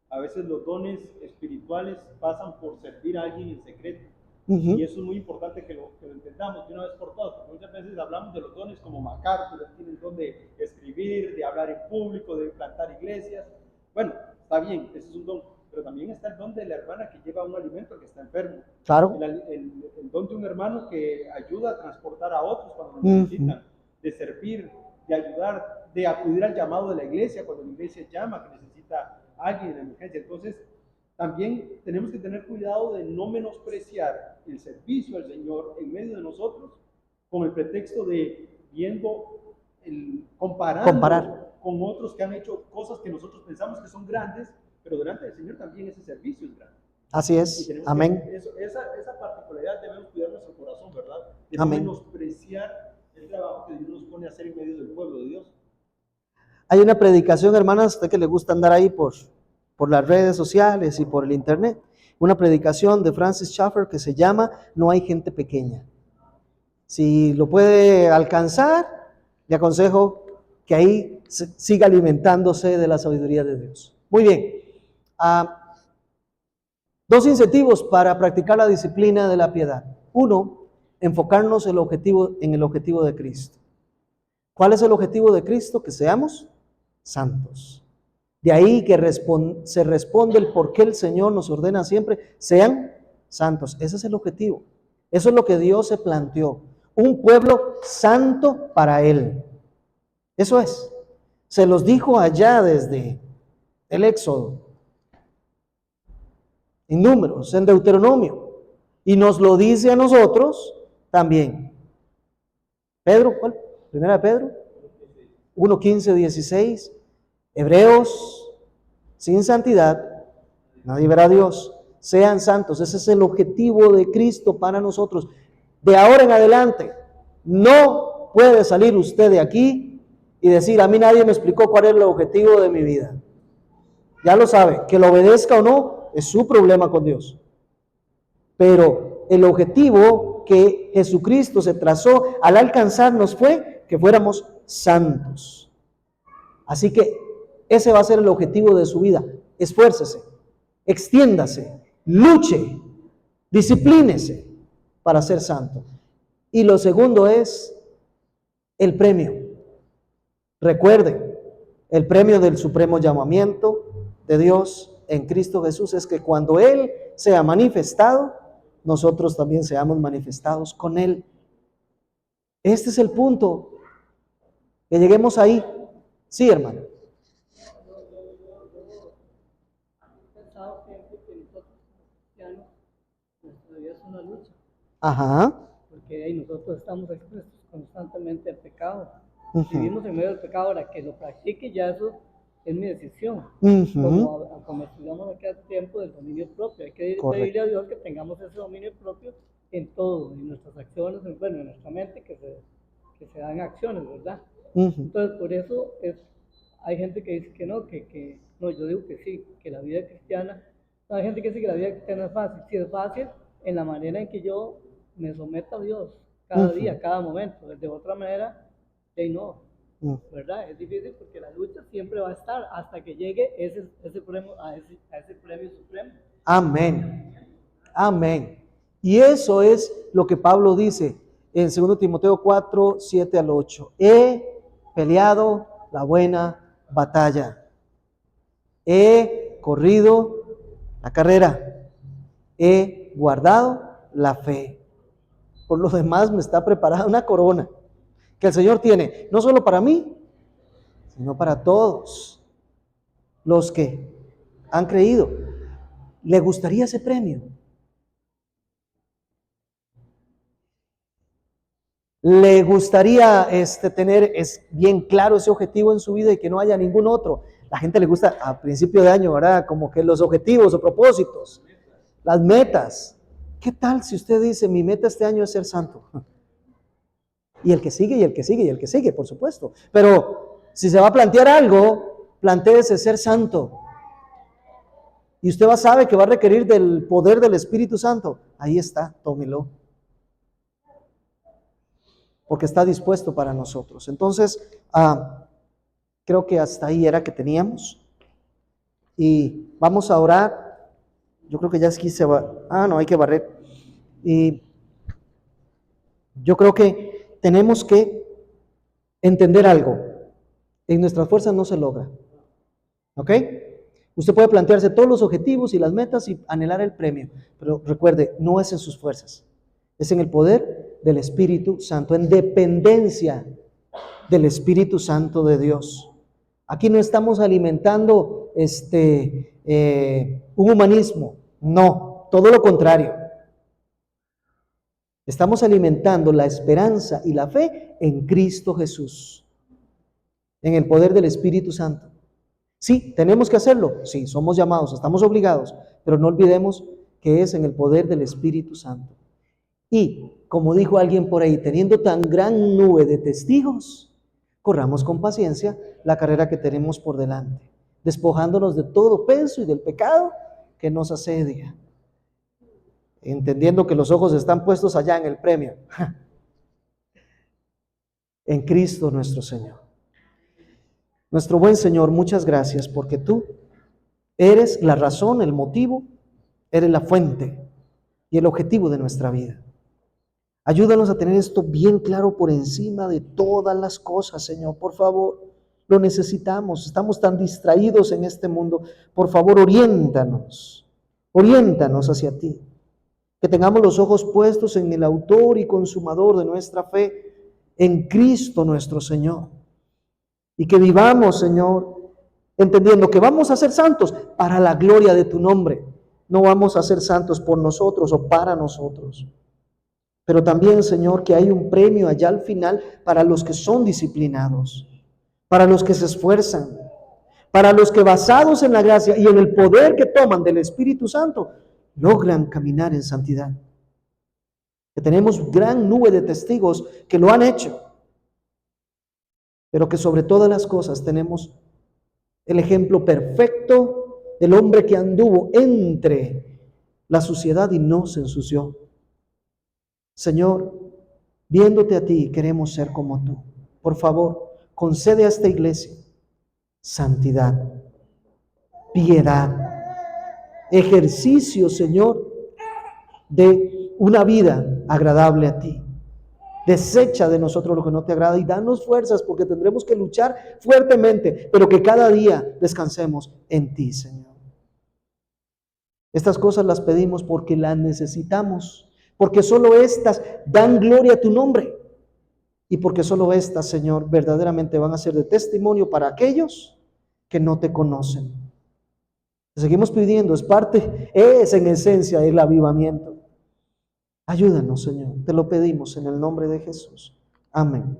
A veces los dones espirituales pasan por servir a alguien en secreto. Y eso es muy importante que lo entendamos de una vez por todas, porque muchas veces hablamos de los dones como MacArthur, tiene el don de escribir, de hablar en público, de plantar iglesias. Bueno, está bien, ese es un don, pero también está el don de la hermana que lleva un alimento al que está enfermo. Claro. El don de un hermano que ayuda a transportar a otros cuando lo necesitan, de servir, de ayudar, de acudir al llamado de la iglesia cuando la iglesia llama que necesita a alguien en emergencia. Entonces, también tenemos que tener cuidado de no menospreciar el servicio al Señor en medio de nosotros con el pretexto de comparar con otros que han hecho cosas que nosotros pensamos que son grandes, pero delante del Señor también ese servicio es grande. Así es, amén. Esa particularidad debemos cuidar nuestro corazón, ¿verdad? De no menospreciar el trabajo que Dios nos pone a hacer en medio del pueblo de Dios. Hay una predicación, hermanas, a usted que le gusta andar ahí por las redes sociales y por el internet, una predicación de Francis Schaeffer que se llama No hay gente pequeña. Si lo puede alcanzar, le aconsejo que ahí siga alimentándose de la sabiduría de Dios. Muy bien. 2 incentivos para practicar la disciplina de la piedad. 1, enfocarnos en el objetivo de Cristo. ¿Cuál es el objetivo de Cristo? Que seamos santos. De ahí que se responde el por qué el Señor nos ordena siempre, sean santos. Ese es el objetivo. Eso es lo que Dios se planteó. Un pueblo santo para Él. Eso es. Se los dijo allá desde el Éxodo, en Números, en Deuteronomio. Y nos lo dice a nosotros también. Pedro, ¿cuál? Primera de Pedro, 1, 15, 16. Hebreos, sin santidad nadie verá a Dios. Sean santos, ese es el objetivo de Cristo para nosotros. De ahora en adelante, no puede salir usted de aquí y decir, a mí nadie me explicó cuál es el objetivo de mi vida. Ya lo sabe, que lo obedezca o no, es su problema con Dios. Pero el objetivo que Jesucristo se trazó al alcanzarnos fue que fuéramos santos. Así que ese va a ser el objetivo de su vida. Esfuércese, extiéndase, luche, disciplínese para ser santo. Y lo segundo es el premio. Recuerde, el premio del supremo llamamiento de Dios en Cristo Jesús es que cuando Él sea manifestado, nosotros también seamos manifestados con Él. Este es el punto. Que lleguemos ahí. Sí, hermano. Nuestra vida es una lucha. Ajá. Porque nosotros estamos expuestos constantemente al pecado. Vivimos en medio del pecado. Ahora que lo practique, ya eso es mi decisión. Como estudiamos aquí hace tiempo del dominio propio. Hay que pedirle a Dios que tengamos ese dominio propio en todo, en nuestras acciones, en nuestra mente, que se dan acciones, ¿verdad? Entonces, por eso hay gente que dice que no, yo digo que sí, que la vida cristiana, hay gente que dice que la vida cristiana es fácil. Sí, es fácil en la manera en que yo me someto a Dios cada día, cada momento. De otra manera, no, ¿verdad? Es difícil porque la lucha siempre va a estar hasta que llegue ese premio, a ese premio supremo. Amén. Amén. Y eso es lo que Pablo dice en 2 Timoteo 4, 7 al 8. He peleado la buena batalla. He corrido la carrera. He guardado la fe. Por lo demás me está preparada una corona que el Señor tiene, no solo para mí, sino para todos los que han creído. ¿Le gustaría ese premio? ¿Le gustaría tener bien claro ese objetivo en su vida y que no haya ningún otro? La gente le gusta a principio de año, ¿verdad? Como que los objetivos o propósitos, las metas. ¿Qué tal si usted dice, mi meta este año es ser santo? Y el que sigue, y el que sigue, y el que sigue, por supuesto. Pero si se va a plantear algo, plantéese ser santo. Y usted sabe que va a requerir del poder del Espíritu Santo. ahí está, tómelo. Porque está dispuesto para nosotros. Entonces, creo que hasta ahí era que teníamos. Y vamos a orar. Yo creo que ya aquí se va. No, hay que barrer. Y yo creo que tenemos que entender algo. En nuestras fuerzas no se logra. ¿Ok? Usted puede plantearse todos los objetivos y las metas y anhelar el premio. Pero recuerde, no es en sus fuerzas. Es en el poder del Espíritu Santo, en dependencia del Espíritu Santo de Dios. Aquí no estamos alimentando un humanismo, no, todo lo contrario. Estamos alimentando la esperanza y la fe en Cristo Jesús, en el poder del Espíritu Santo. Sí, tenemos que hacerlo, sí, somos llamados, estamos obligados, pero no olvidemos que es en el poder del Espíritu Santo. Y, como dijo alguien por ahí, teniendo tan gran nube de testigos, corramos con paciencia la carrera que tenemos por delante, despojándonos de todo peso y del pecado que nos asedia, entendiendo que los ojos están puestos allá en el premio, en Cristo nuestro Señor. Nuestro buen Señor, muchas gracias porque tú eres la razón, el motivo, eres la fuente y el objetivo de nuestra vida. Ayúdanos a tener esto bien claro por encima de todas las cosas, Señor, por favor. Lo necesitamos, estamos tan distraídos en este mundo. Por favor, oriéntanos hacia ti. Que tengamos los ojos puestos en el autor y consumador de nuestra fe, en Cristo nuestro Señor. Y que vivamos, Señor, entendiendo que vamos a ser santos para la gloria de tu nombre. No vamos a ser santos por nosotros o para nosotros. Pero también, Señor, que hay un premio allá al final para los que son disciplinados, para los que se esfuerzan, para los que basados en la gracia y en el poder que toman del Espíritu Santo, logran caminar en santidad. Que tenemos gran nube de testigos que lo han hecho, pero que sobre todas las cosas tenemos el ejemplo perfecto del hombre que anduvo entre la suciedad y no se ensució. Señor, viéndote a ti, queremos ser como tú. Por favor, concede a esta iglesia santidad, piedad, ejercicio, Señor, de una vida agradable a ti. Desecha de nosotros lo que no te agrada y danos fuerzas porque tendremos que luchar fuertemente, pero que cada día descansemos en ti, Señor. Estas cosas las pedimos porque las necesitamos, porque solo estas dan gloria a tu nombre y porque solo estas, Señor, verdaderamente van a ser de testimonio para aquellos que no te conocen. Te seguimos pidiendo, es en esencia el avivamiento. Ayúdanos, Señor, te lo pedimos en el nombre de Jesús. Amén.